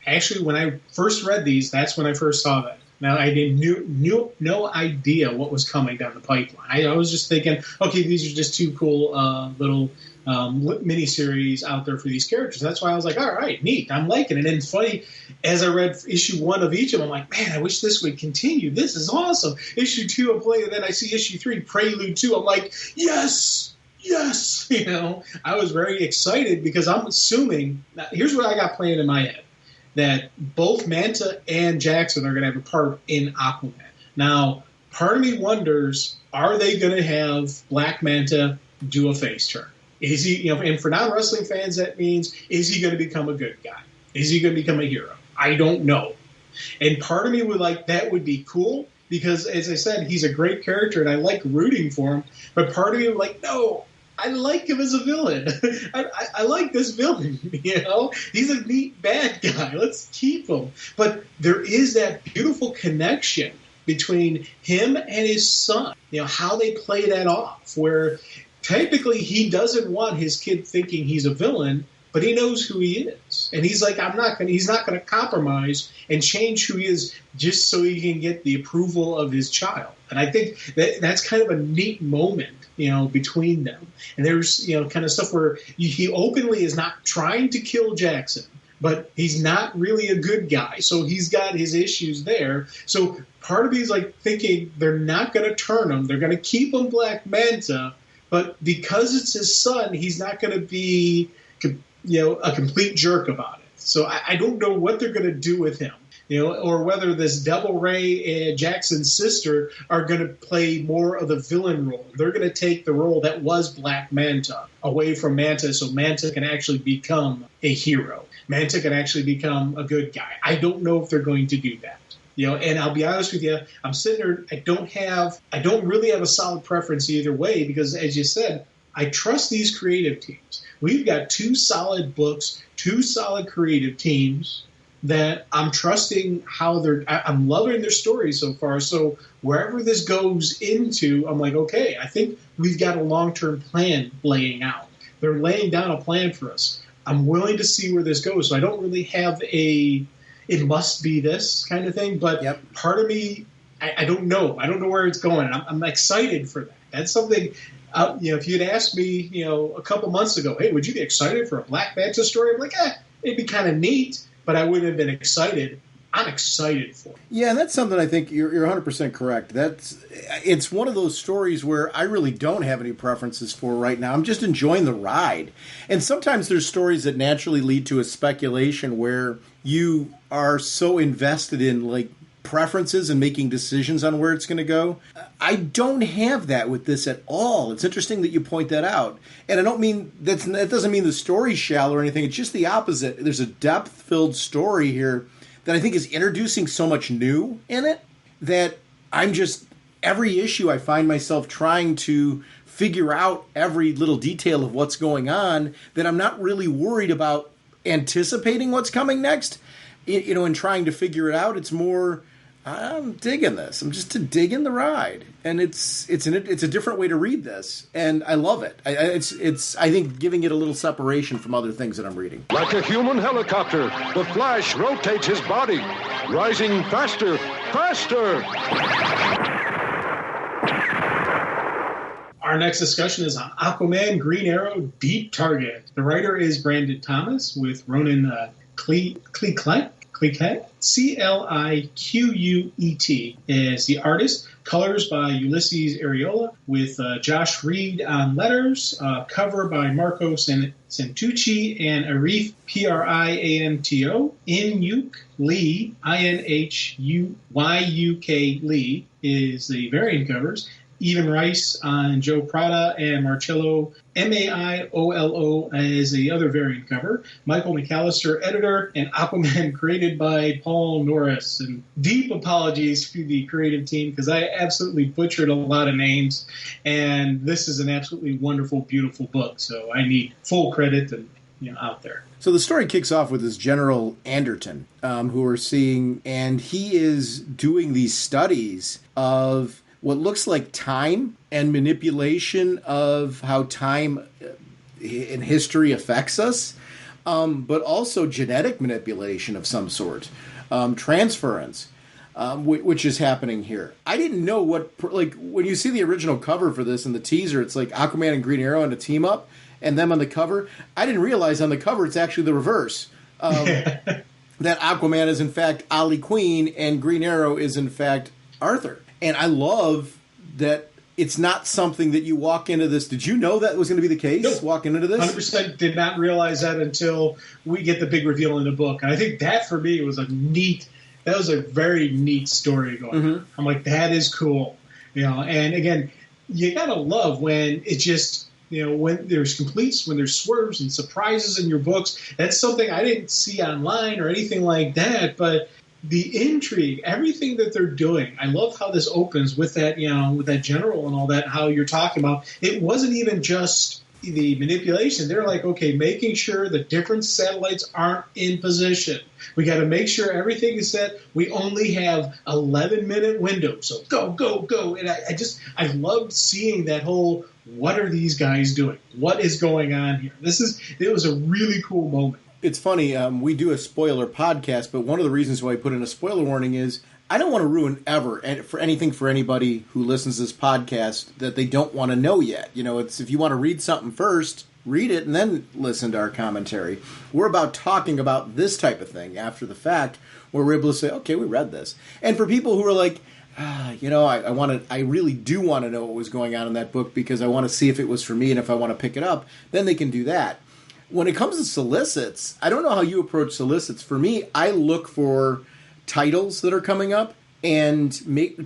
actually, when I first read these, that's when I first saw that. Now, I knew no idea what was coming down the pipeline. I was just thinking, okay, these are just two cool little miniseries out there for these characters. That's why I was like, all right, neat. I'm liking it. And it's funny, as I read issue 1 of each of them, I'm like, man, I wish this would continue. This is awesome. Issue 2, I'm playing, and then I see issue 3, Prelude 2. I'm like, yes! I was very excited because I'm assuming, now, here's what I got playing in my head, that both Manta and Jackson are going to have a part in Aquaman. Now, part of me wonders, are they going to have Black Manta do a face turn? Is he, and for non-wrestling fans, that means, is he going to become a good guy? Is he going to become a hero? I don't know. And part of me would that would be cool because, as I said, he's a great character and I like rooting for him. But part of me would no, I like him as a villain. I like this villain, He's a neat bad guy. Let's keep him. But there is that beautiful connection between him and his son, how they play that off, where technically he doesn't want his kid thinking he's a villain, but he knows who he is. And he's like, he's not going to compromise and change who he is just so he can get the approval of his child. And I think that's kind of a neat moment, between them. And there's, kind of stuff where he openly is not trying to kill Jackson, but he's not really a good guy. So he's got his issues there. So part of me is thinking they're not going to turn him. They're going to keep him Black Manta, but because it's his son, he's not going to be, a complete jerk about it. So I don't know what they're going to do with him. Or whether this Devil Ray and Jackson's sister are going to play more of the villain role. They're going to take the role that was Black Manta away from Manta so Manta can actually become a hero. Manta can actually become a good guy. I don't know if they're going to do that. And I'll be honest with you, I'm sitting there, I don't really have a solid preference either way because, as you said, I trust these creative teams. We've got 2 solid books, 2 solid creative teams that I'm trusting I'm loving their stories so far. So wherever this goes into, I'm like, okay, I think we've got a long-term plan laying out. They're laying down a plan for us. I'm willing to see where this goes. So I don't really have it must be this kind of thing, but part of me, I don't know. I don't know where it's going. I'm excited for that. That's something, if you'd asked me, a couple months ago, hey, would you be excited for a Black Manta story? I'm like, it'd be kind of neat. But I wouldn't have been excited. I'm excited for it. Yeah, and that's something I think you're 100% correct. It's one of those stories where I really don't have any preferences for right now. I'm just enjoying the ride. And sometimes there's stories that naturally lead to a speculation where you are so invested in preferences and making decisions on where it's going to go. I don't have that with this at all. It's interesting that you point that out. And I don't mean that doesn't mean the story's shallow or anything. It's just the opposite. There's a depth-filled story here that I think is introducing so much new in it that I'm just, every issue I find myself trying to figure out every little detail of what's going on, that I'm not really worried about anticipating what's coming next, and trying to figure it out. It's more, I'm digging this. I'm just digging the ride, and it's a different way to read this, and I love it. I think giving it a little separation from other things that I'm reading. Like a human helicopter, the Flash rotates his body, rising faster, faster. Our next discussion is on Aquaman, Green Arrow, Deep Target. The writer is Brandon Thomas with Ronan Cliquet, Cliquet, is the artist. Colors by Ulysses Areola with Josh Reed on letters. Cover by Marco Santucci and Arif Prianto. Inyuk Lee, Inhuyuk Lee, is the variant covers. Evan Rice on Joe Prada and Marcello Maiolo as the other variant cover. Michael McAllister, editor, and Aquaman created by Paul Norris. And deep apologies to the creative team because I absolutely butchered a lot of names. And this is an absolutely wonderful, beautiful book. So I need full credit and out there. So the story kicks off with this General Anderton, who we're seeing, and he is doing these studies of what looks like time and manipulation of how time in history affects us, but also genetic manipulation of some sort, transference, which is happening here. I didn't know when you see the original cover for this and the teaser, it's like Aquaman and Green Arrow in a team up, and them on the cover. I didn't realize on the cover it's actually the reverse. That Aquaman is in fact Ali Queen and Green Arrow is in fact Arthur. And I love that it's not something that you walk into this. Did you know that was going to be the case? Nope. Walking into this? 100% did not realize that until we get the big reveal in the book. And I think that for me was a very neat story going on. I'm like, that is cool. And again, you got to love when it just, when there's completes, when there's swerves and surprises in your books. That's something I didn't see online or anything like that, but the intrigue, everything that they're doing. I love how this opens with that, with that general and all that, how you're talking about. It wasn't even just the manipulation. They're like, okay, making sure the different satellites aren't in position. We got to make sure everything is set. We only have 11-minute window. So go, go, go. And I loved seeing that whole, what are these guys doing? What is going on here? It was a really cool moment. It's funny, we do a spoiler podcast, but one of the reasons why I put in a spoiler warning is I don't want to ruin for anybody who listens to this podcast that they don't want to know yet. It's if you want to read something first, read it and then listen to our commentary. We're about talking about this type of thing after the fact, where we're able to say, okay, we read this. And for people who are like, I really do want to know what was going on in that book because I want to see if it was for me and if I want to pick it up, then they can do that. When it comes to solicits, I don't know how you approach solicits. For me, I look for titles that are coming up and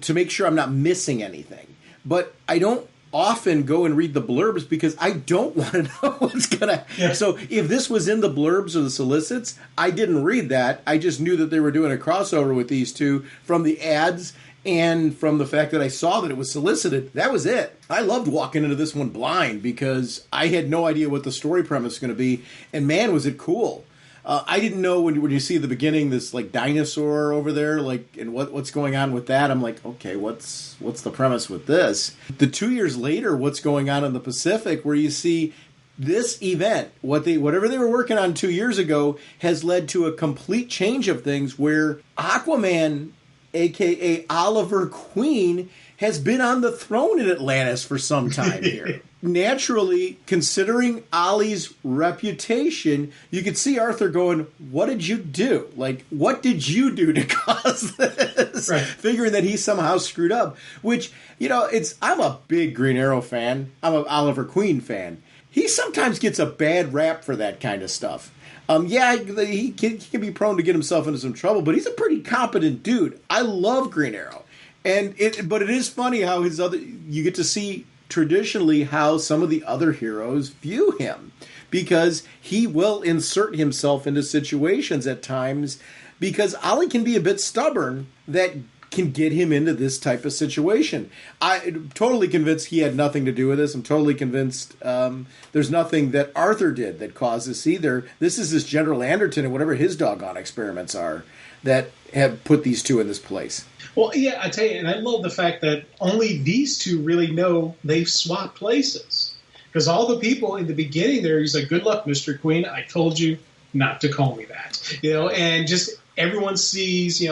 to make sure I'm not missing anything. But I don't often go and read the blurbs because I don't want to know what's going to... Yeah. So if this was in the blurbs or the solicits, I didn't read that. I just knew that they were doing a crossover with these two from the ads and from the fact that I saw that it was solicited. That was it. I loved walking into this one blind because I had no idea what the story premise was going to be. And man, was it cool. I didn't know when you see at the beginning this like dinosaur over there, and what's going on with that. I'm like, okay, what's the premise with this? The 2 years later, what's going on in the Pacific, where you see this event, whatever they were working on 2 years ago, has led to a complete change of things where Aquaman, a.k.a. Oliver Queen, has been on the throne in Atlantis for some time here. Naturally, considering Ollie's reputation, you could see Arthur going, what did you do? What did you do to cause this? Right. Figuring that he somehow screwed up. Which, I'm a big Green Arrow fan. I'm an Oliver Queen fan. He sometimes gets a bad rap for that kind of stuff. He can be prone to get himself into some trouble, but he's a pretty competent dude. I love Green Arrow. But it is funny how you get to see traditionally how some of the other heroes view him, because he will insert himself into situations at times because Ollie can be a bit stubborn that can get him into this type of situation. I'm totally convinced he had nothing to do with this. I'm totally convinced there's nothing that Arthur did that caused this either. This is this General Anderton and whatever his doggone experiments are that have put these two in this place. Well, yeah, I tell you, and I love the fact that only these two really know they've swapped places. Because all the people in the beginning there, he's like, good luck, Mr. Queen. I told you not to call me that. And just everyone sees,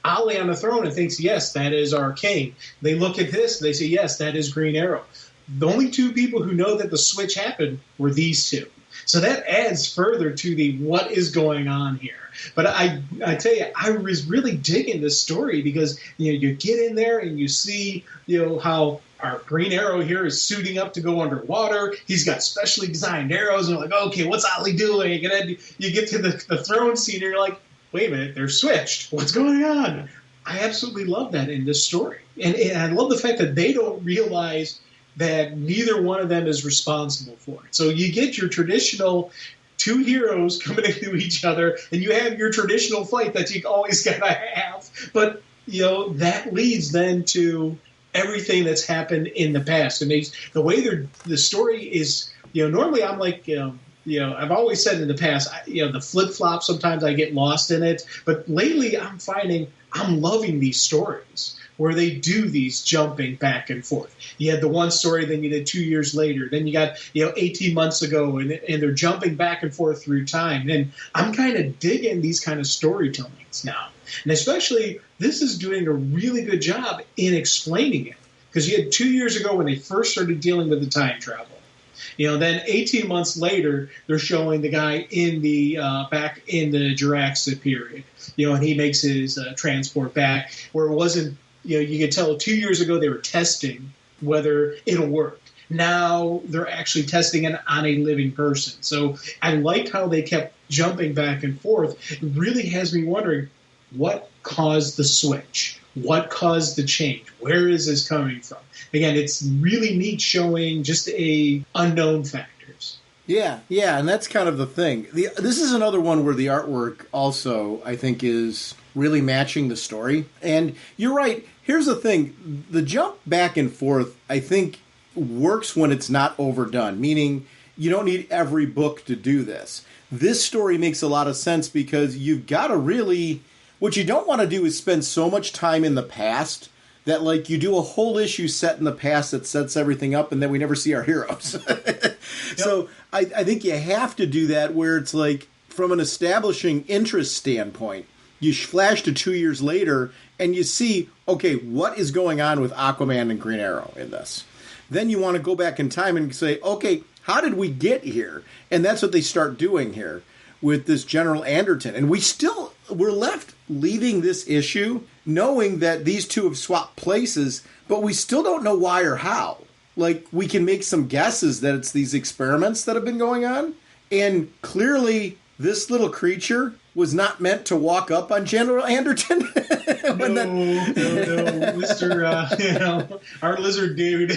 Ali on the throne and thinks, yes, that is our king. They look at this and they say, yes, that is Green Arrow. The only two people who know that the switch happened were these two. So that adds further to the what is going on here. But I tell you, I was really digging this story because, you get in there and you see, how our Green Arrow here is suiting up to go underwater. He's got specially designed arrows. And you're like, okay, what's Ali doing? And then you get to the throne scene and you're like, wait a minute, they're switched. What's going on? I absolutely love that in this story. And I love the fact that they don't realize that neither one of them is responsible for it. So you get your traditional two heroes coming into each other, and you have your traditional fight that you always got to have. But, that leads then to everything that's happened in the past. And the way the story is, normally I'm like, I've always said in the past, the flip-flop, sometimes I get lost in it. But lately I'm finding I'm loving these stories where they do these jumping back and forth. You had the one story, then you did 2 years later. Then you got, 18 months ago, and they're jumping back and forth through time. And I'm kind of digging these kind of storytellings now. And especially, this is doing a really good job in explaining it. Because you had 2 years ago when they first started dealing with the time travel. Then 18 months later, they're showing the guy in the back in the Jurassic period. And he makes his transport back, where it wasn't, you could tell 2 years ago they were testing whether it'll work. Now they're actually testing it on a living person. So I like how they kept jumping back and forth. It really has me wondering, what caused the switch? What caused the change? Where is this coming from? Again, it's really neat showing just a unknown factors. Yeah, and that's kind of the thing. This is another one where the artwork also, I think, is really matching the story. And you're right. Here's the thing. The jump back and forth, I think, works when it's not overdone, meaning you don't need every book to do this. This story makes a lot of sense because you've got to really... What you don't want to do is spend so much time in the past that, like, you do a whole issue set in the past that sets everything up and then we never see our heroes. Yep. So I think you have to do that where it's like, from an establishing interest standpoint, you flash to 2 years later and you see, okay, what is going on with Aquaman and Green Arrow in this? Then you want to go back in time and say, okay, how did we get here? And that's what they start doing here with this General Anderton. And we're left leaving this issue knowing that these two have swapped places, but we still don't know why or how. Like, we can make some guesses that it's these experiments that have been going on, and clearly this little creature was not meant to walk up on General Anderton. No, Mr. Our lizard dude.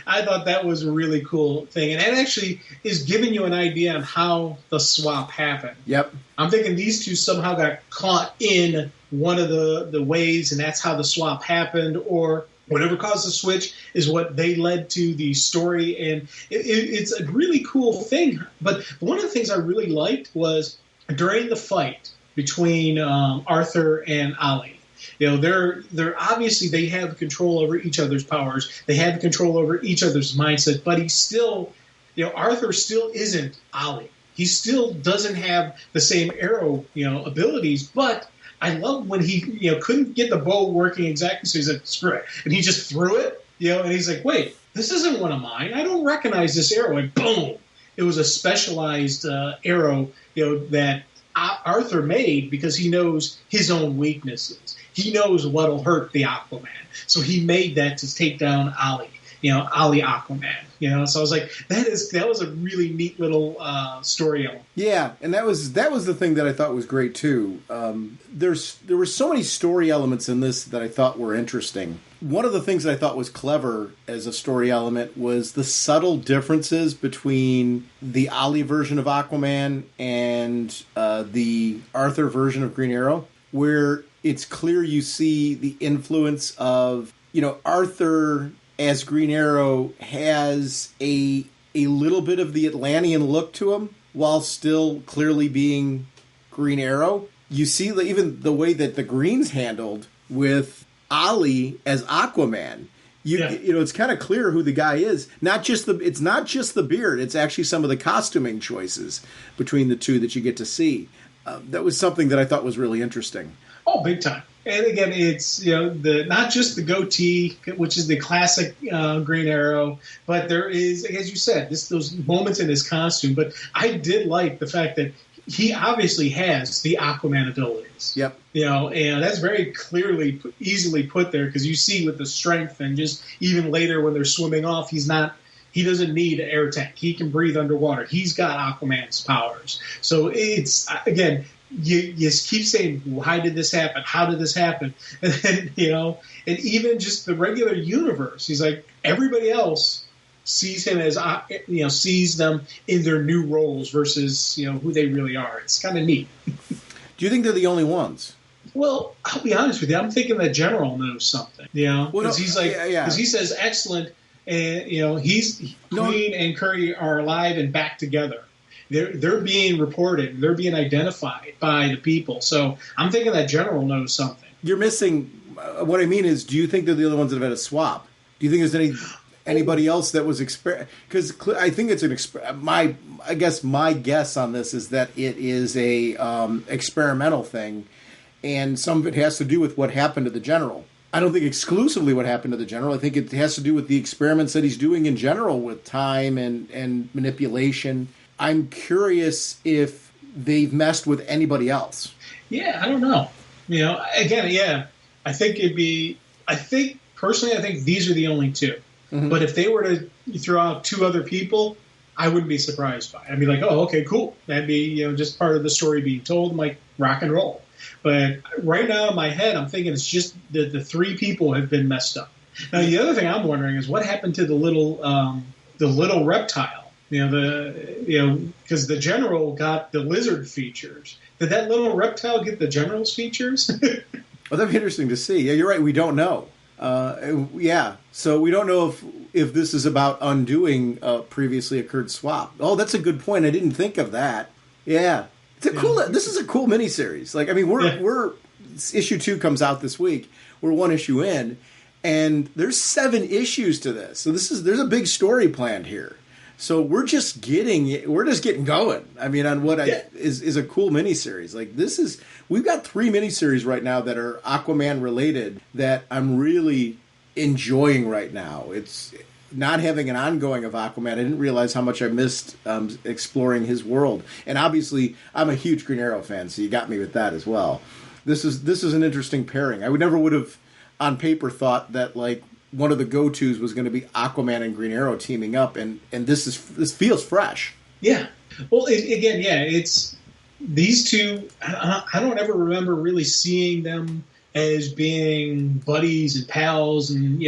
I thought that was a really cool thing. And that actually is giving you an idea on how the swap happened. Yep. I'm thinking these two somehow got caught in one of the ways, and that's how the swap happened, or whatever caused the switch is what they led to the story. And it's a really cool thing. But one of the things I really liked was during the fight between Arthur and Ali. They're obviously, they have control over each other's powers. They have control over each other's mindset. But he's still, Arthur still isn't Ali. He still doesn't have the same arrow, abilities. But I love when he, couldn't get the bow working exactly. So he's like, screw it, and he just threw it. And he's like, wait, this isn't one of mine. I don't recognize this arrow. And boom, it was a specialized arrow, that Arthur made because he knows his own weaknesses. He knows what'll hurt the Aquaman. So he made that to take down Ali, Ali Aquaman. So I was like, that was a really neat little story element. Yeah, and that was the thing that I thought was great too. There were so many story elements in this that I thought were interesting. One of the things that I thought was clever as a story element was the subtle differences between the Ali version of Aquaman and the Arthur version of Green Arrow, where it's clear you see the influence of, Arthur as Green Arrow has a little bit of the Atlantean look to him while still clearly being Green Arrow. You see even the way that the Green's handled with Ollie as Aquaman. It's kind of clear who the guy is. It's not just the beard. It's actually some of the costuming choices between the two that you get to see. That was something that I thought was really interesting. Oh, big time. And again, it's not just the goatee, which is the classic Green Arrow, but there is, as you said, those moments in his costume. But I did like the fact that he obviously has the Aquaman abilities. Yep. And that's very clearly, easily put there, because you see with the strength, and just even later when they're swimming off, he doesn't need an air tank. He can breathe underwater. He's got Aquaman's powers. So it's, again, you keep saying, why did this happen? How did this happen? And then, and even just the regular universe, he's like, everybody else sees him as, sees them in their new roles versus, who they really are. It's kind of neat. Do you think they're the only ones? Well, I'll be honest with you. I'm thinking that General knows something, because he's like, because he says excellent, and he's Queen and Curry are alive and back together. They're being reported. They're being identified by the people. So I'm thinking that General knows something. You're missing. What I mean is, do you think they're the other ones that have had a swap? Do you think there's anybody else that was because I think it's my guess on this is that it is a experimental thing, and some of it has to do with what happened to the General. I don't think exclusively what happened to the General. I think it has to do with the experiments that he's doing in general with time and manipulation. I'm curious if they've messed with anybody else. Yeah, I don't know. Again, yeah, I think personally, I think these are the only two. Mm-hmm. But if they were to throw out two other people, I wouldn't be surprised by it. I'd be like, oh, okay, cool. That'd be, just part of the story being told, like rock and roll. But right now in my head, I'm thinking it's just that the three people have been messed up. Now, the other thing I'm wondering is what happened to the little reptile. Because the General got the lizard features. Did that little reptile get the General's features? Well, that'd be interesting to see. Yeah, you're right. We don't know. So we don't know if this is about undoing a previously occurred swap. Oh, that's a good point. I didn't think of that. Yeah, this is a cool miniseries. Like, I mean, we're issue 2 comes out this week. We're one issue in, and there's 7 issues to this. So there's a big story planned here. So we're just getting going. I mean, on what is a cool miniseries. Like we've got 3 miniseries right now that are Aquaman related that I'm really enjoying right now. It's not having an ongoing of Aquaman. I didn't realize how much I missed exploring his world. And obviously, I'm a huge Green Arrow fan, so you got me with that as well. This is an interesting pairing. I would have on paper thought that like one of the go-tos was going to be Aquaman and Green Arrow teaming up, and this feels fresh. Yeah. Well, it's these two. I don't ever remember really seeing them as being buddies and pals, and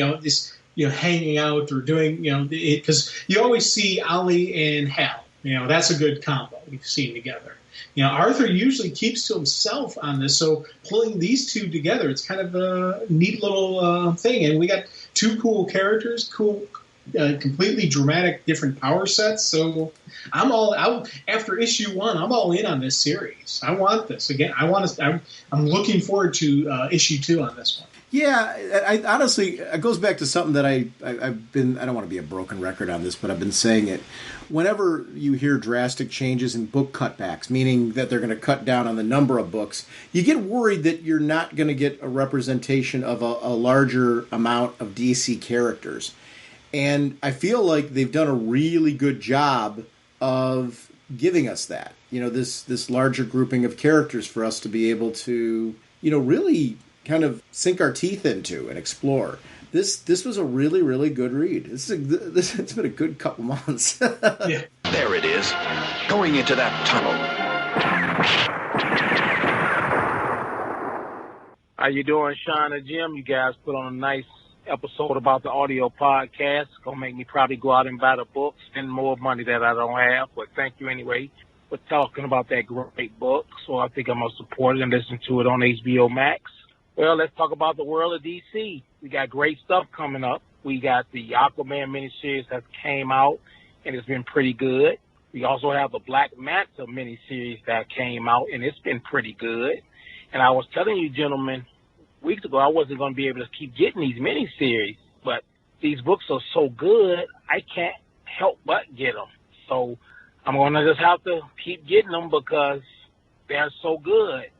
hanging out or doing because you always see Ollie and Hal. That's a good combo we've seen together. Arthur usually keeps to himself on this, so pulling these two together, it's kind of a neat little thing. And we got 2 cool characters, completely dramatic, different power sets. So after issue 1, I'm all in on this series. I want this again. I'm looking forward to issue 2 on this one. Yeah, I honestly, it goes back to something that I've been, I don't want to be a broken record on this, but I've been saying it. Whenever you hear drastic changes in book cutbacks, meaning that they're going to cut down on the number of books, you get worried that you're not going to get a representation of a larger amount of DC characters. And I feel like they've done a really good job of giving us that, this larger grouping of characters for us to be able to, really kind of sink our teeth into and explore. This was a really, really good read. It's been a good couple months. Yeah. There it is, going into that tunnel. How you doing, Sean and Jim? You guys put on a nice episode about the audio podcast. It's going to make me probably go out and buy the book, spend more money that I don't have, but thank you anyway. for talking about that great book. So I think I'm going to support it and listen to it on HBO Max. Well, let's talk about the world of DC. We got great stuff coming up. We got the Aquaman miniseries that came out, and it's been pretty good. We also have the Black Manta miniseries that came out, and it's been pretty good. And I was telling you, gentlemen, weeks ago, I wasn't going to be able to keep getting these miniseries, but these books are so good, I can't help but get them. So I'm going to just have to keep getting them because they're so good.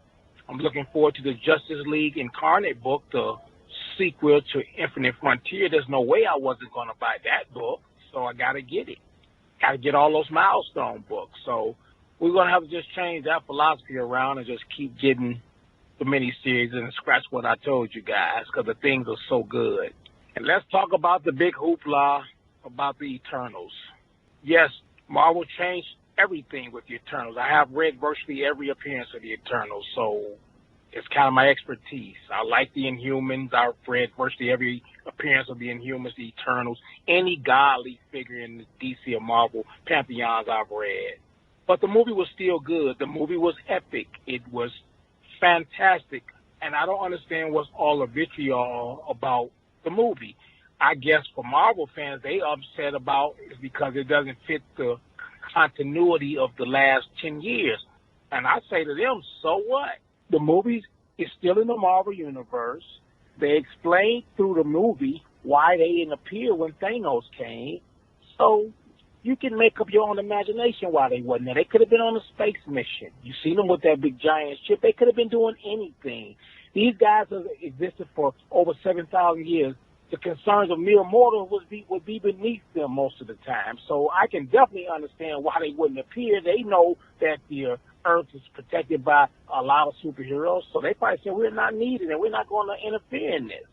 I'm looking forward to the Justice League Incarnate book, the sequel to Infinite Frontier. There's no way I wasn't going to buy that book, so I got to get it. Got to get all those milestone books. So we're going to have to just change that philosophy around and just keep getting the miniseries and scratch what I told you guys because the things are so good. And let's talk about the big hoopla about the Eternals. Yes, Marvel changed everything with the Eternals. I have read virtually every appearance of the Eternals, so it's kind of my expertise. I like the Inhumans. I've read virtually every appearance of the Inhumans, the Eternals, any godly figure in the DC or Marvel pantheons I've read. But the movie was still good. The movie was epic. It was fantastic. And I don't understand what's all the vitriol about the movie. I guess for Marvel fans, they upset about it because it doesn't fit the continuity of the last 10 years. And I say to them, so what? The movie is still in the Marvel Universe. They explained through the movie why they didn't appear when Thanos came. So you can make up your own imagination why they wasn't there. They could have been on a space mission. You seen them with that big giant ship. They could have been doing anything. These guys have existed for over 7,000 years. The concerns of mere mortals would be beneath them most of the time. So I can definitely understand why they wouldn't appear. They know that the Earth is protected by a lot of superheroes, so they probably say we're not needed and we're not going to interfere in this.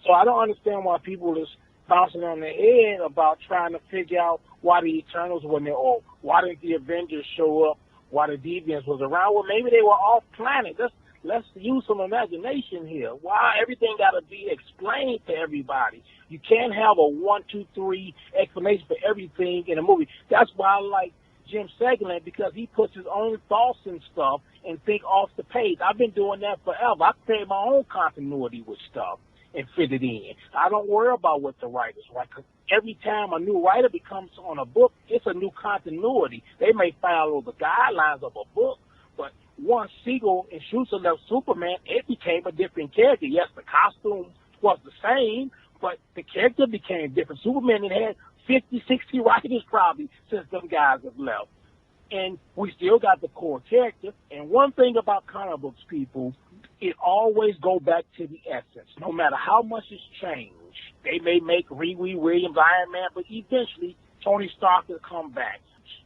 So I don't understand why people is bouncing on their head about trying to figure out why the Eternals weren't there, or why didn't the Avengers show up, why the Deviants was around. Well, maybe they were off planet. Let's use some imagination here. Why everything got to be explained to everybody? You can't have a 1, 2, 3 explanation for everything in a movie. That's why I like Jim Segland, because he puts his own thoughts and stuff and think off the page. I've been doing that forever. I create my own continuity with stuff and fit it in. I don't worry about what the writers write, because every time a new writer becomes on a book, it's a new continuity. They may follow the guidelines of a book, but once Siegel and Schuster left Superman, it became a different character. Yes, the costume was the same, but the character became different. Superman had 50, 60 writers probably since them guys have left. And we still got the core character. And one thing about comic books, people, it always go back to the essence. No matter how much it's changed, they may make Riri Williams Iron Man, but eventually Tony Stark will come back.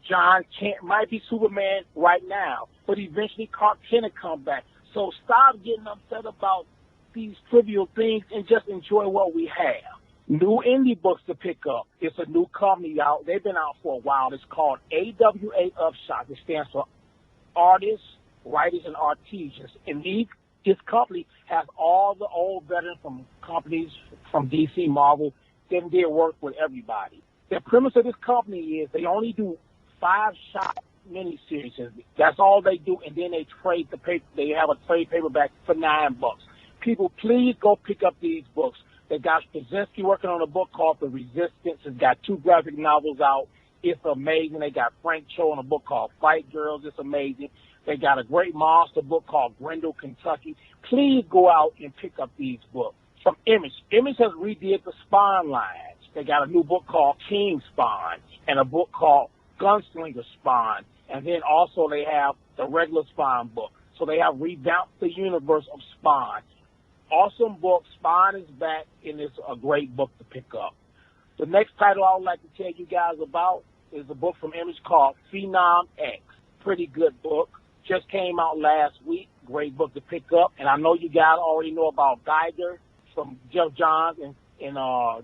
John Kent might be Superman right now, but eventually Clark Kent will come back. So stop getting upset about these trivial things and just enjoy what we have. New indie books to pick up. It's a new company out. They've been out for a while. It's called AWA Upshot. It stands for Artists, Writers, and Artisans. And this company has all the old veterans from companies from DC, Marvel. They did work with everybody. The premise of this company is they only do 5-shot miniseries. That's all they do, and then they trade the paper. They have a trade paperback for $9. People, please go pick up these books. They got Straczynski working on a book called The Resistance. It's got 2 graphic novels out. It's amazing. They got Frank Cho on a book called Fight Girls. It's amazing. They got a great monster book called Grendel, Kentucky. Please go out and pick up these books. From Image. Image has redid the Spawn lines. They got a new book called King Spawn and a book called Gunslinger Spawn. And then also they have the regular Spawn book. So they have revamped the universe of Spawn. Awesome book. Spawn is back, and it's a great book to pick up. The next title I would like to tell you guys about is a book from Image called Phenom X. Pretty good book. Just came out last week. Great book to pick up. And I know you guys already know about Geiger from Jeff Johns and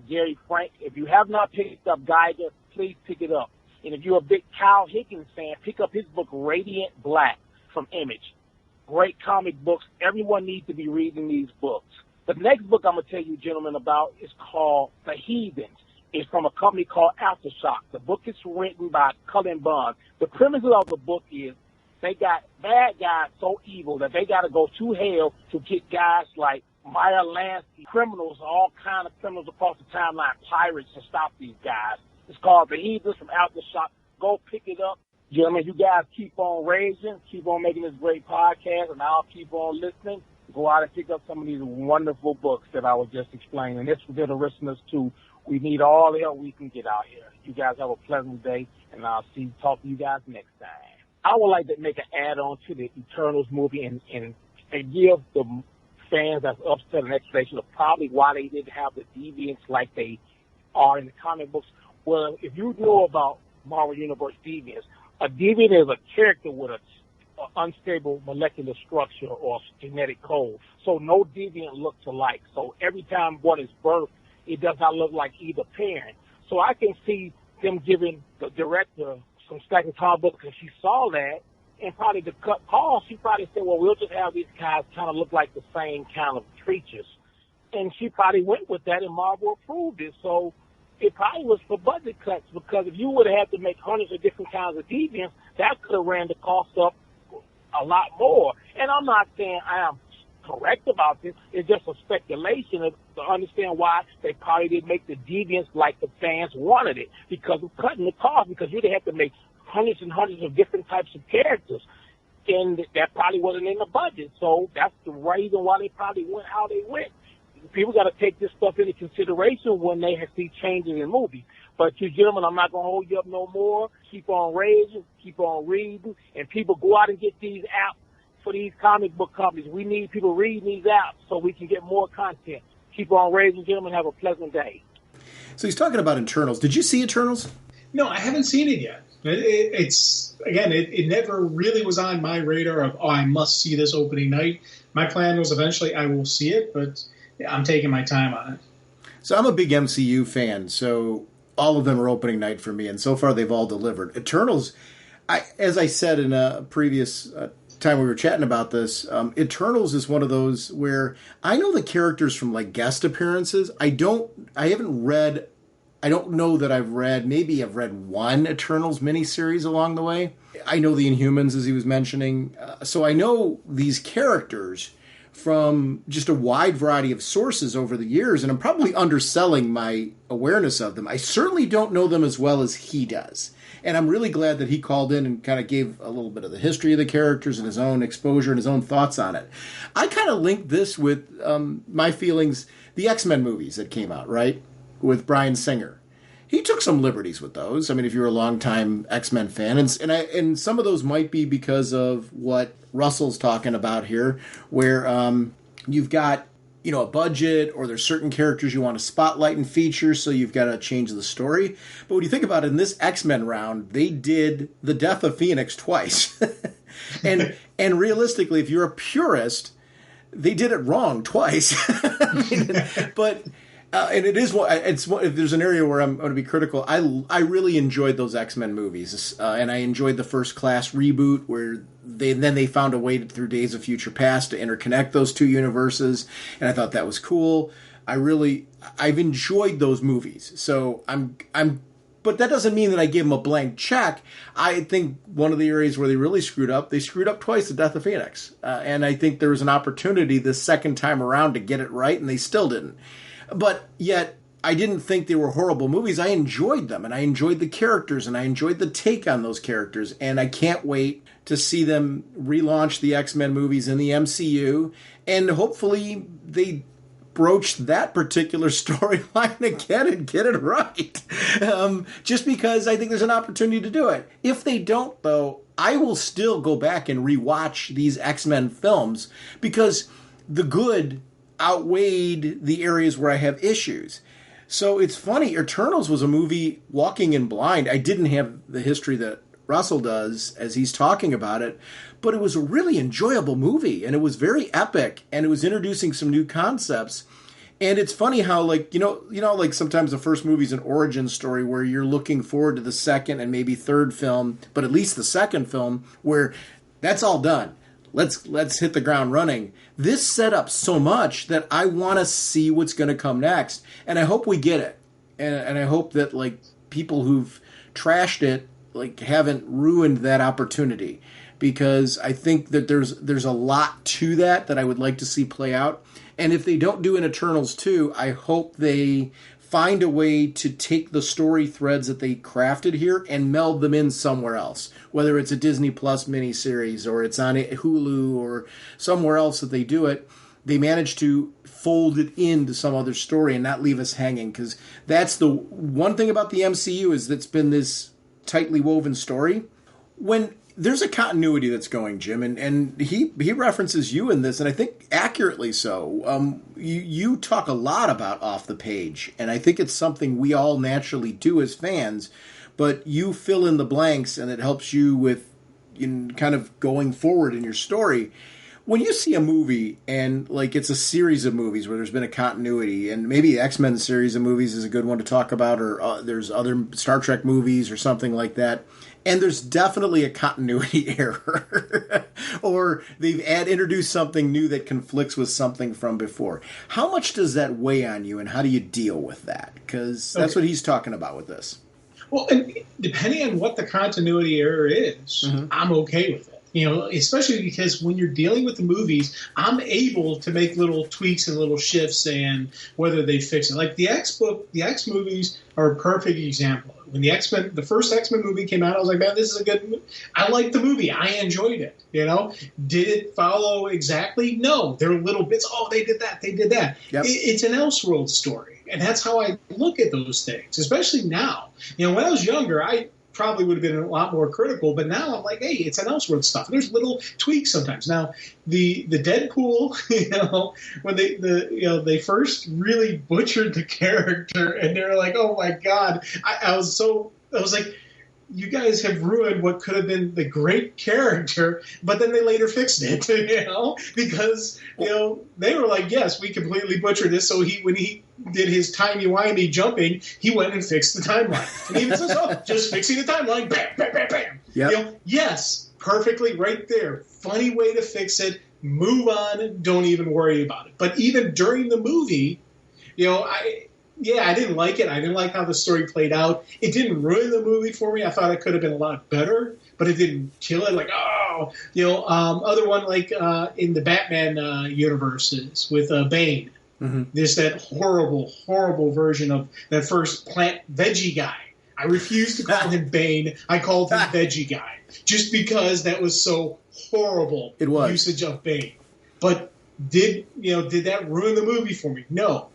Gary Frank. If you have not picked up Geiger, please pick it up. And if you're a big Kyle Higgins fan, pick up his book Radiant Black from Image. Great comic books. Everyone needs to be reading these books. The next book I'm going to tell you, gentlemen, about is called The Heathens. is from a company called Aftershock. The book is written by Cullen Bunn. The premise of the book is they got bad guys so evil that they got to go to hell to get guys like Meyer Lansky, criminals, all kind of criminals across the timeline, pirates, to stop these guys. It's called The Heathens from Aftershock. Go pick it up. Gentlemen, you guys keep on raising, keep on making this great podcast, and I'll keep on listening. Go out and pick up some of these wonderful books that I was just explaining. This will get the listeners too. We need all the help we can get out here. You guys have a pleasant day, and I'll talk to you guys next time. I would like to make an add-on to the Eternals movie and give the fans that's upset an explanation of probably why they didn't have the deviants like they are in the comic books. Well, if you know about Marvel Universe deviants, a deviant is a character with an unstable molecular structure or genetic code. So no deviant looks alike. So every time one is birthed, it does not look like either parent. So I can see them giving the director some stack of comic books, and she saw that, and probably to cut costs, she probably said, well, we'll just have these guys kind of look like the same kind of creatures. And she probably went with that, and Marvel approved it. So it probably was for budget cuts, because if you would have had to make hundreds of different kinds of deviants, that could have ran the cost up a lot more. And I'm not saying I am correct about this. It's just a speculation to understand why they probably didn't make the deviants like the fans wanted it, because of cutting the cost, because you'd have to make hundreds and hundreds of different types of characters, and that probably wasn't in the budget. So that's the reason why they probably went how they went. People got to take this stuff into consideration when they see changes in movies. But you gentlemen, I'm not going to hold you up no more. Keep on raising, keep on reading, and people go out and get these apps for these comic book companies. We need people reading these apps so we can get more content. Keep on raising, gentlemen. Have a pleasant day. So he's talking about Eternals. Did you see Eternals? No, I haven't seen it yet. It never really was on my radar of, I must see this opening night. My plan was eventually I will see it, but I'm taking my time on it. So I'm a big MCU fan, so all of them are opening night for me, and so far they've all delivered. Eternals, as I said in a previous time we were chatting about this, Eternals is one of those where I know the characters from like guest appearances. I don't know that I've read, maybe I've read one Eternals miniseries along the way. I know the Inhumans, as he was mentioning. So I know these characters from just a wide variety of sources over the years, and I'm probably underselling my awareness of them. I certainly don't know them as well as he does. And I'm really glad that he called in and kind of gave a little bit of the history of the characters and his own exposure and his own thoughts on it. I kind of linked this with my feelings, the X-Men movies that came out, right? With Bryan Singer. He took some liberties with those. I mean, if you're a longtime X-Men fan, and some of those might be because of what Russell's talking about here, where you've got, a budget, or there's certain characters you want to spotlight and feature, so you've got to change the story. But when you think about it, in this X-Men round, they did the death of Phoenix twice. and realistically, if you're a purist, they did it wrong twice. But and it is if there's an area where I'm going to be critical, I really enjoyed those X-Men movies, and I enjoyed the First Class reboot where they found a way through Days of Future Past to interconnect those two universes, and I thought that was cool. I've enjoyed those movies, so but that doesn't mean that I gave them a blank check. I think one of the areas where they really screwed up twice, the death of Phoenix, and I think there was an opportunity the second time around to get it right, and they still didn't. But yet, I didn't think they were horrible movies. I enjoyed them, and I enjoyed the characters, and I enjoyed the take on those characters. And I can't wait to see them relaunch the X-Men movies in the MCU. And hopefully they broach that particular storyline again and get it right. Just because I think there's an opportunity to do it. If they don't, though, I will still go back and rewatch these X-Men films, because the good outweighed the areas where I have issues. So it's funny, Eternals was a movie walking in blind. I didn't have the history that Russell does as he's talking about it, but it was a really enjoyable movie, and it was very epic, and it was introducing some new concepts. And it's funny how, like, like sometimes the first movie's an origin story where you're looking forward to the second and maybe third film, but at least the second film where that's all done. Let's hit the ground running. This set up so much that I want to see what's going to come next, and I hope we get it. and I hope that like people who've trashed it like haven't ruined that opportunity, because I think that there's a lot to that I would like to see play out. And if they don't do an Eternals 2, I hope they find a way to take the story threads that they crafted here and meld them in somewhere else, whether it's a Disney Plus miniseries or it's on Hulu or somewhere else that they do it. They manage to fold it into some other story and not leave us hanging, because that's the one thing about the MCU is that's been this tightly woven story. When there's a continuity that's going, Jim, and he references you in this, and I think accurately so. You talk a lot about off the page, and I think it's something we all naturally do as fans, but you fill in the blanks, and it helps you with kind of going forward in your story. When you see a movie, and like it's a series of movies where there's been a continuity, and maybe X-Men series of movies is a good one to talk about, or there's other Star Trek movies or something like that, and there's definitely a continuity error, or they've introduced something new that conflicts with something from before. How much does that weigh on you, and how do you deal with that? Because that's what he's talking about with this. Well, and depending on what the continuity error is, I'm okay with it. Especially because when you're dealing with the movies, I'm able to make little tweaks and little shifts, and whether they fix it. Like the X movies are a perfect example. When the first X-Men movie came out, I was like, man, this is a good movie. I liked the movie. I enjoyed it. Did it follow exactly? No. There were little bits. Oh, they did that. They did that. Yep. It's an Elseworld story. And that's how I look at those things, especially now. When I was younger, I probably would have been a lot more critical, but now I'm like, hey, it's an Elseworld stuff. There's little tweaks sometimes. Now, the Deadpool, when they first really butchered the character, and they're like, oh my God, I was like, you guys have ruined what could have been the great character, but then they later fixed it, because they were like, yes, we completely butchered this. So when he did his timey-wimey jumping, he went and fixed the timeline. And he even says, oh, just fixing the timeline, bam, bam, bam, bam. Yep. Yes, perfectly right there. Funny way to fix it. Move on. Don't even worry about it. But even during the movie, I didn't like it. I didn't like how the story played out. It didn't ruin the movie for me. I thought it could have been a lot better, but it didn't kill it. Like, other one like in the Batman universes with Bane. Mm-hmm. There's that horrible, horrible version of that first plant veggie guy. I refuse to call him Bane. I called him Veggie Guy just because that was so horrible. It was usage of Bane. But did that ruin the movie for me? No.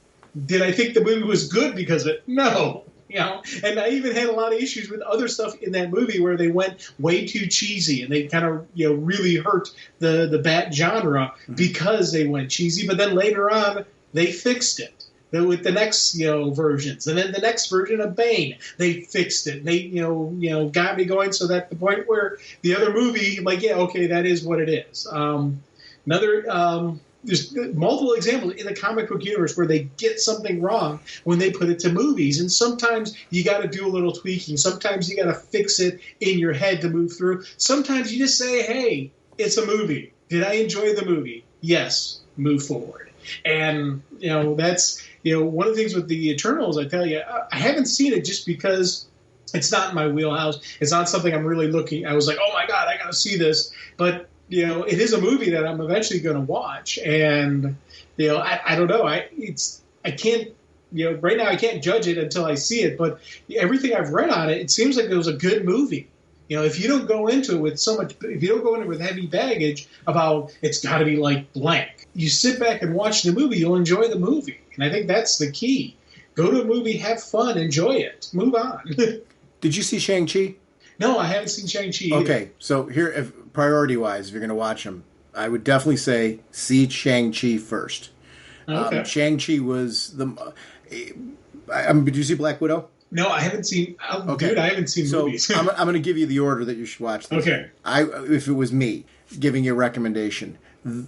Did I think the movie was good because of it? No. And I even had a lot of issues with other stuff in that movie where they went way too cheesy, and they kind of really hurt the Bat genre because they went cheesy. But then later on, they fixed it with the next versions, and then the next version of Bane, they fixed it. They got me going so that the point where the other movie, I'm like, yeah, okay, that is what it is. There's multiple examples in the comic book universe where they get something wrong when they put it to movies. And sometimes you got to do a little tweaking. Sometimes you got to fix it in your head to move through. Sometimes you just say, hey, it's a movie. Did I enjoy the movie? Yes. Move forward. And, that's, one of the things with the Eternals, I tell you, I haven't seen it just because it's not in my wheelhouse. It's not something I'm really looking. I was like, oh my God, I got to see this. But it is a movie that I'm eventually going to watch, and I don't know. I can't right now I can't judge it until I see it. But everything I've read on it, it seems like it was a good movie. If you don't go into it with heavy baggage about it's got to be like blank, you sit back and watch the movie, you'll enjoy the movie, and I think that's the key. Go to a movie, have fun, enjoy it, move on. Did you see Shang-Chi? No, I haven't seen Shang-Chi either. Okay, so here, priority-wise, if you're going to watch them, I would definitely say see Shang-Chi first. Okay. Shang-Chi was did you see Black Widow? No, I haven't seen. Okay. Dude, I haven't seen movies. So I'm going to give you the order that you should watch this. Okay. If it was me giving you a recommendation,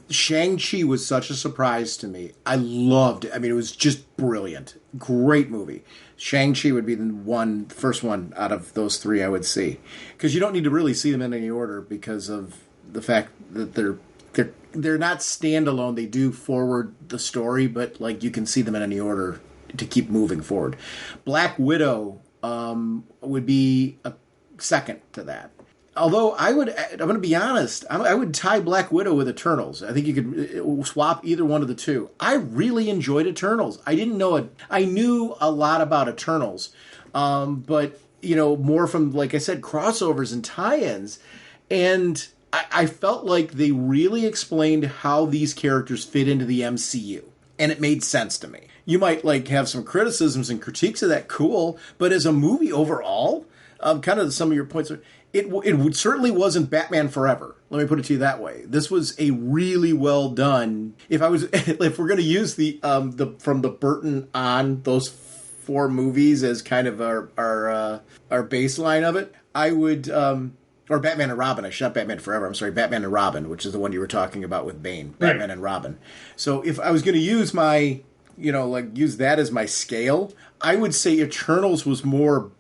Shang-Chi was such a surprise to me. I loved it. I mean, it was just brilliant. Great movie. Shang-Chi would be the first one out of those three I would see. Because you don't need to really see them in any order because of the fact that they're not standalone. They do forward the story, but like you can see them in any order to keep moving forward. Black Widow would be a second to that. Although I'm going to be honest, I would tie Black Widow with Eternals. I think you could swap either one of the two. I really enjoyed Eternals. I didn't know it. I knew a lot about Eternals, but more from, like I said, crossovers and tie-ins, and I felt like they really explained how these characters fit into the MCU, and it made sense to me. You might have some criticisms and critiques of that, cool, but as a movie overall, kind of some of your points are. It certainly wasn't Batman Forever. Let me put it to you that way. This was a really well done. If we're going to use the from the Burton on those 4 movies as kind of our baseline of it, I would or Batman and Robin. I shot Batman Forever. I'm sorry, Batman and Robin, which is the one you were talking about with Bane. Right. Batman and Robin. So if I was going to use my use that as my scale, I would say Eternals was more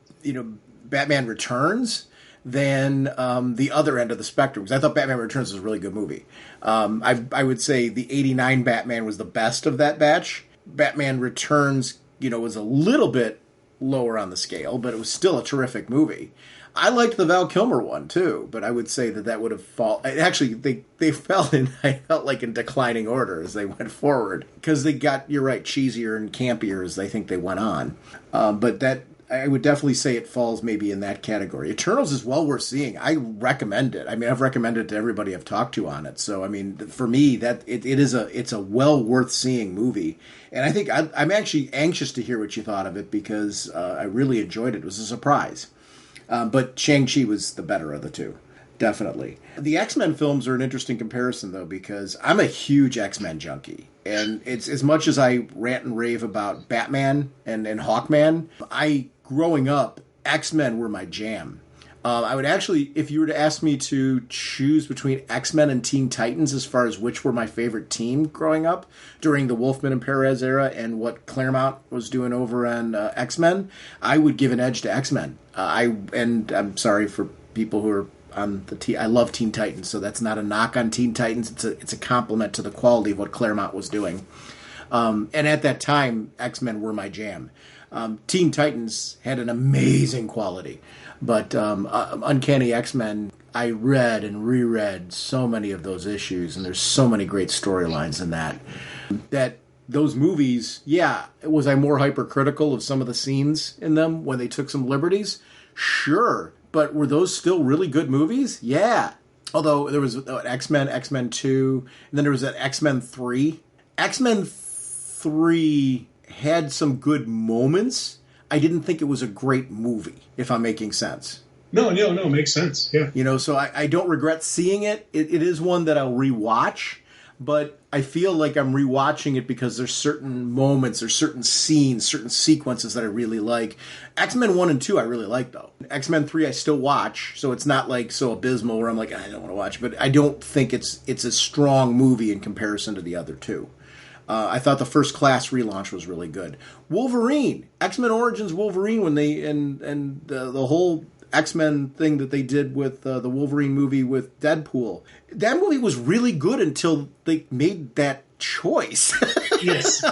Batman Returns than the other end of the spectrum, because I thought Batman Returns was a really good movie. I would say the 89 Batman was the best of that batch. Batman Returns, was a little bit lower on the scale, but it was still a terrific movie. I liked the Val Kilmer one, too, but I would say that would have fallen. Actually, they fell in, I felt like, in declining order as they went forward, because they got, you're right, cheesier and campier as I think they went on. But that, I would definitely say it falls maybe in that category. Eternals is well worth seeing. I recommend it. I mean, I've recommended it to everybody I've talked to on it. So, I mean, for me, that it's a well worth seeing movie. And I think I'm actually anxious to hear what you thought of it, because I really enjoyed it. It was a surprise. But Shang-Chi was the better of the two, definitely. The X-Men films are an interesting comparison, though, because I'm a huge X-Men junkie. And it's as much as I rant and rave about Batman and Hawkman, growing up, X-Men were my jam. I would actually, if you were to ask me to choose between X-Men and Teen Titans as far as which were my favorite team growing up during the Wolfman and Perez era and what Claremont was doing over on X-Men, I would give an edge to X-Men. I'm sorry for people who are on the I love Teen Titans, so that's not a knock on Teen Titans. It's a compliment to the quality of what Claremont was doing. And at that time, X-Men were my jam. Teen Titans had an amazing quality, but Uncanny X-Men, I read and reread so many of those issues, and there's so many great storylines in that those movies, was I more hypercritical of some of the scenes in them when they took some liberties? Sure, but were those still really good movies? Yeah. Although there was X-Men, X-Men 2, and then there was that X-Men 3. X-Men 3 had some good moments. I didn't think it was a great movie, if I'm making sense. No, makes sense. Yeah. So I don't regret seeing it. It is one that I'll rewatch, but I feel like I'm rewatching it because there's certain moments or certain scenes, certain sequences that I really like. X-Men 1 and 2 I really like, though. X-Men 3 I still watch, so it's not like so abysmal where I'm like, I don't want to watch it, but I don't think it's a strong movie in comparison to the other two. I thought the First Class relaunch was really good. Wolverine, X-Men Origins Wolverine, when they and the whole X-Men thing that they did with the Wolverine movie with Deadpool. That movie was really good until they made that choice. Yes.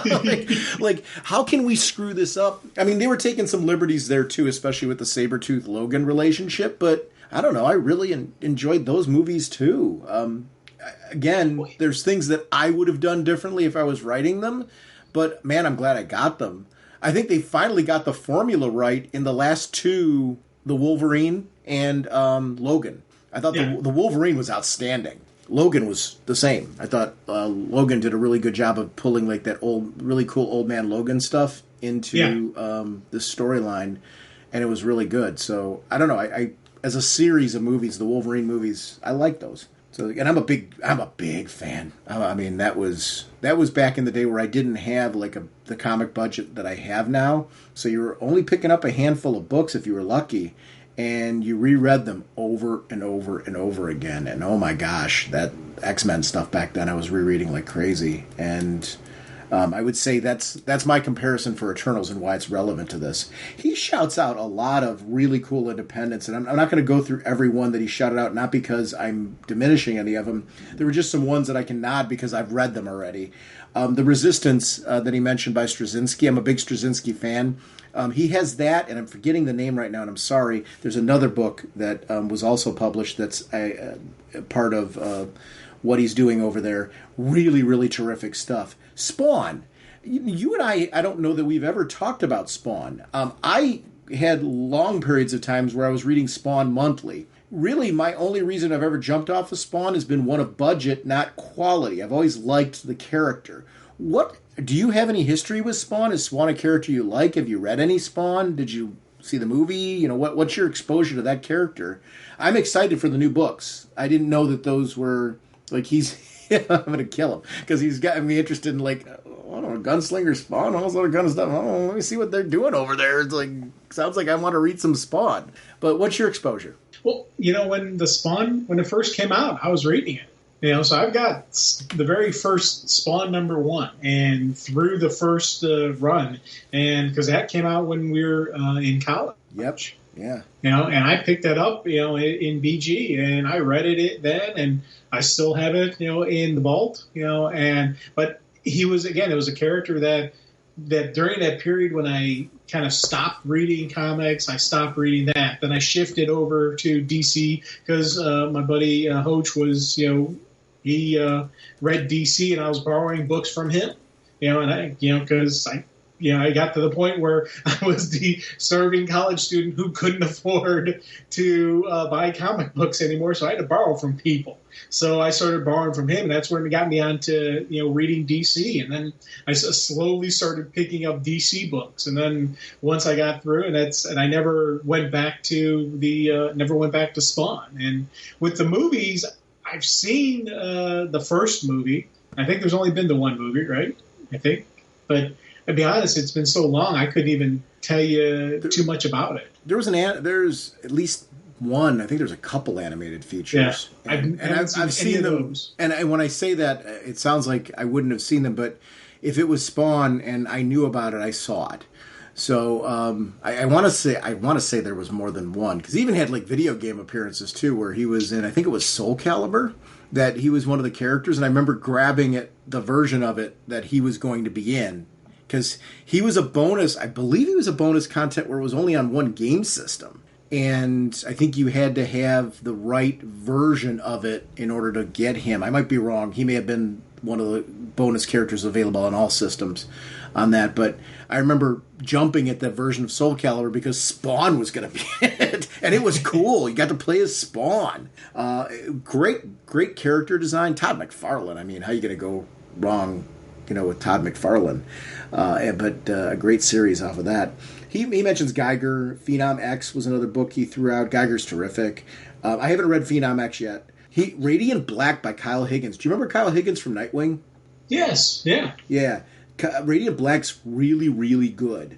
like, how can we screw this up? I mean, they were taking some liberties there, too, especially with the Sabretooth-Logan relationship, but I don't know. I really enjoyed those movies, too. Again, there's things that I would have done differently if I was writing them, but man, I'm glad I got them. I think they finally got the formula right in the last two, the Wolverine and Logan. I thought the Wolverine was outstanding. Logan was the same. I thought Logan did a really good job of pulling like that really cool old man Logan stuff into this storyline, and it was really good. So I don't know. I as a series of movies, the Wolverine movies, I like those. So, and I'm a big fan. I mean, that was back in the day where I didn't have like the comic budget that I have now. So you were only picking up a handful of books if you were lucky, and you reread them over and over and over again. And oh my gosh, that X-Men stuff back then I was rereading like crazy. And I would say that's my comparison for Eternals and why it's relevant to this. He shouts out a lot of really cool independents, and I'm not going to go through every one that he shouted out, not because I'm diminishing any of them. There were just some ones that I can nod because I've read them already. The Resistance that he mentioned by Straczynski, I'm a big Straczynski fan. He has that, and I'm forgetting the name right now, and I'm sorry. There's another book that was also published that's a part of what he's doing over there. Really, really terrific stuff. Spawn. You and I don't know that we've ever talked about Spawn. I had long periods of times where I was reading Spawn monthly. Really, my only reason I've ever jumped off of Spawn has been one of budget, not quality. I've always liked the character. What do you have any history with Spawn? Is Spawn a character you like? Have you read any Spawn? Did you see the movie? You know, what's your exposure to that character? I'm excited for the new books. I didn't know that those were like he's. I'm gonna kill him because he's got me interested in like I don't know, Gunslinger Spawn, all sort of gun stuff. I don't know, let me see what they're doing over there. It's like sounds like I want to read some Spawn. But what's your exposure? Well, you know, when it first came out, I was reading it. You know, so I've got the very first Spawn #1 and through the first run, and because that came out when we were in college. Yep. Yeah. You know, and I picked that up, you know, in BG, and I read it then, and I still have it, you know, in the vault, you know, but he was, again, it was a character that during that period when I kind of stopped reading comics, I stopped reading that. Then I shifted over to DC because my buddy Hoach was, you know, he read DC, and I was borrowing books from him, you know, and I, you know, because I got to the point where I was the serving college student who couldn't afford to buy comic books anymore, so I had to borrow from people. So I started borrowing from him, and that's when it got me onto, you know, reading DC. And then I slowly started picking up DC books. And then once I got through, and I never went back to Spawn. And with the movies, I've seen the first movie. I think there's only been the one movie, right? I think, but. To be honest, it's been so long I couldn't even tell you too much about it. There's at least one. I think there's a couple animated features. Yeah, I've seen those. And when I say that, it sounds like I wouldn't have seen them. But if it was Spawn and I knew about it, I saw it. So I want to say there was more than one because he even had like video game appearances too, where he was in. I think it was Soul Calibur. That he was one of the characters, and I remember grabbing the version of it that he was going to be in. Because he was a bonus, I believe he was a bonus content where it was only on one game system. And I think you had to have the right version of it in order to get him. I might be wrong. He may have been one of the bonus characters available on all systems on that. But I remember jumping at that version of Soul Calibur because Spawn was going to be in it. And it was cool. You got to play as Spawn. Great character design. Todd McFarlane. I mean, how are you going to go wrong, you know, with Todd McFarlane? But a great series off of that. He mentions Geiger. Phenom X was another book he threw out. Geiger's terrific. I haven't read Phenom X yet. Radiant Black by Kyle Higgins. Do you remember Kyle Higgins from Nightwing? Yes, yeah. Yeah. Radiant Black's really, really good.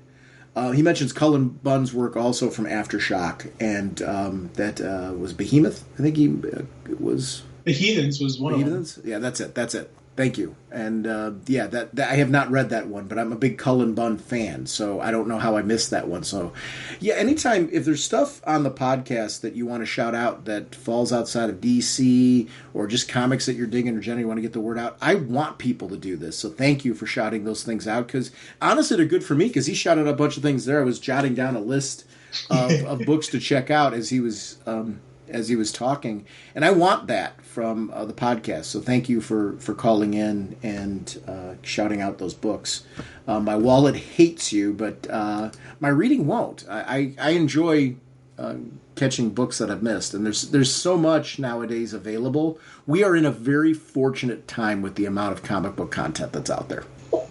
He mentions Cullen Bunn's work also from Aftershock, and that was Behemoth. I think it was... The Heathens was one of them. Yeah, that's it. Thank you. And that I have not read that one, but I'm a big Cullen Bunn fan, so I don't know how I missed that one. So, yeah, anytime, if there's stuff on the podcast that you want to shout out that falls outside of DC or just comics that you're digging or generally want to get the word out, I want people to do this. So thank you for shouting those things out, because honestly, they're good for me, because he shouted a bunch of things there. I was jotting down a list of books to check out as he was talking, and I want that from the podcast. So thank you for calling in and shouting out those books. My wallet hates you, but my reading won't. I enjoy catching books that I've missed, and there's so much nowadays available. We are in a very fortunate time with the amount of comic book content that's out there.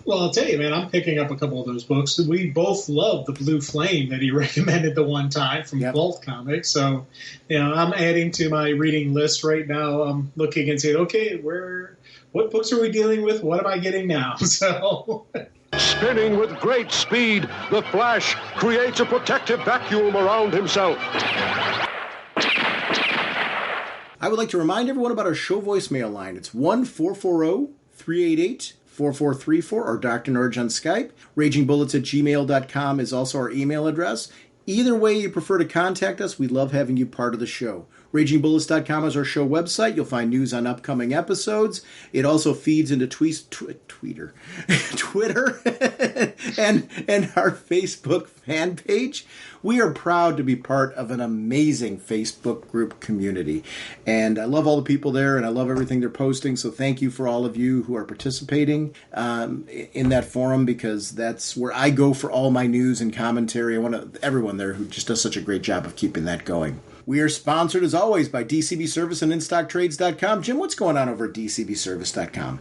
Well, I'll tell you, man, I'm picking up a couple of those books. We both love the Blue Flame that he recommended the one time from Vault Comics. So, you know, I'm adding to my reading list right now. I'm looking and saying, okay, what books are we dealing with? What am I getting now? So... Spinning with great speed, the Flash creates a protective vacuum around himself. I would like to remind everyone about our show voicemail line. It's 1-440-388 4434 or drnorge on Skype. RagingBullets@gmail.com is also our email address. Either way you prefer to contact us, we love having you part of the show. RagingBullets.com is our show website. You'll find news on upcoming episodes. It also feeds into Twitter, and our Facebook fan page. We are proud to be part of an amazing Facebook group community. And I love all the people there, and I love everything they're posting. So thank you for all of you who are participating in that forum, because that's where I go for all my news and commentary. I want everyone there who just does such a great job of keeping that going. We are sponsored, as always, by DCB Service and InStockTrades.com. Jim, what's going on over at DCBService.com?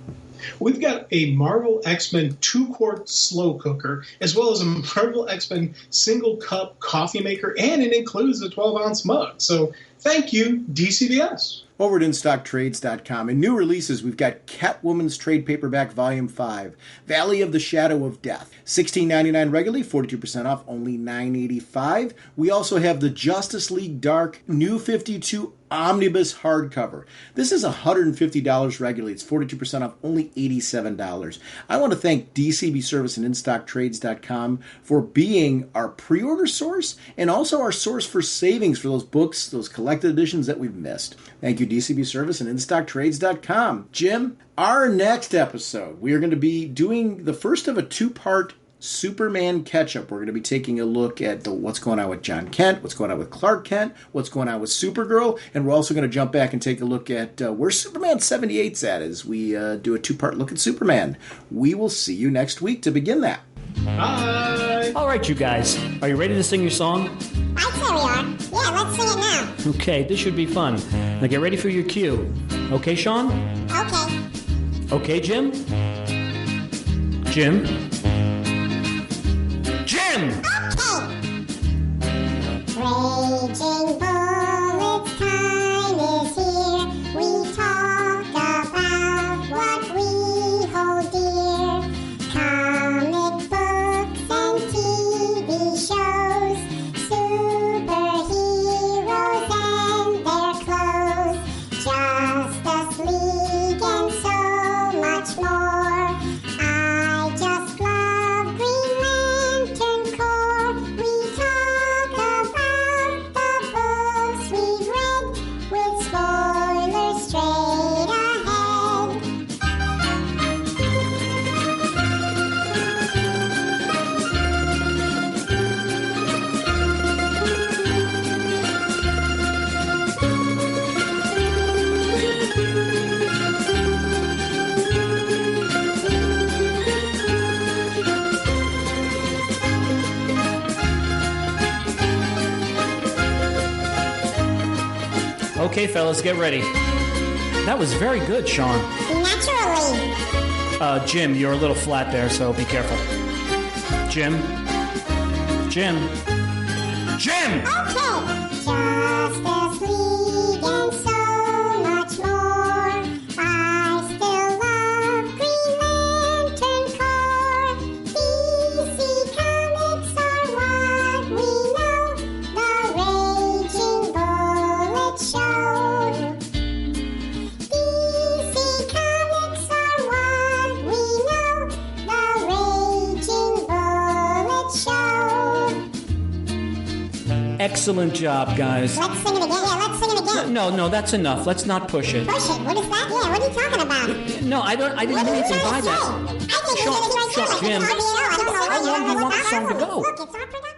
We've got a Marvel X-Men 2-quart slow cooker, as well as a Marvel X-Men single-cup coffee maker, and it includes a 12-ounce mug. So thank you, DCBS. Over at InStockTrades.com. In new releases, we've got Catwoman's Trade Paperback Volume 5, Valley of the Shadow of Death, $16.99 regularly, 42% off, only $9.85. We also have the Justice League Dark New 52 Omnibus hardcover. This is $150 regularly. It's 42% off, only $87. I want to thank DCB Service and InStockTrades.com for being our pre-order source and also our source for savings for those books, those collected editions that we've missed. Thank you, DCB Service and InStockTrades.com. Jim, our next episode, we are going to be doing the first of a 2-part Superman catch-up. We're going to be taking a look at what's going on with John Kent, what's going on with Clark Kent, what's going on with Supergirl, and we're also going to jump back and take a look at where Superman 78's at as we do a 2-part look at Superman. We will see you next week to begin that. Bye! All right, you guys. Are you ready to sing your song? I'd say we are. Yeah, let's sing it now. Okay, this should be fun. Now get ready for your cue. Okay, Sean? Okay. Okay, Jim? Jim? Jim! Okay. Raging Bullets time is here. We talk about what we hold dear. Comic books and TV shows. Superheroes and their clothes. Justice League and so much more. I just love Green Lantern Corps. We talk about the books we've read with spoilers straight ahead. Okay, fellas, get ready. That was very good, Sean. Naturally. Jim, you're a little flat there, so be careful. Jim? Jim? Jim! Okay. Justice League and so much more. I still love Green Lantern Corps. DC Comics are what we know. The Raging Bullet Show. DC Comics are what we know. The Raging Bullet Show. Excellent job, guys. Let's sing it again. Yeah, let's sing it again. No, that's enough. Let's not push it. Push it. What is that? Yeah, what are you talking about? No, I didn't mean anything by that. I think Sean, you're going to Jim, I don't know. how long do you want the song to go? Look, it's our production.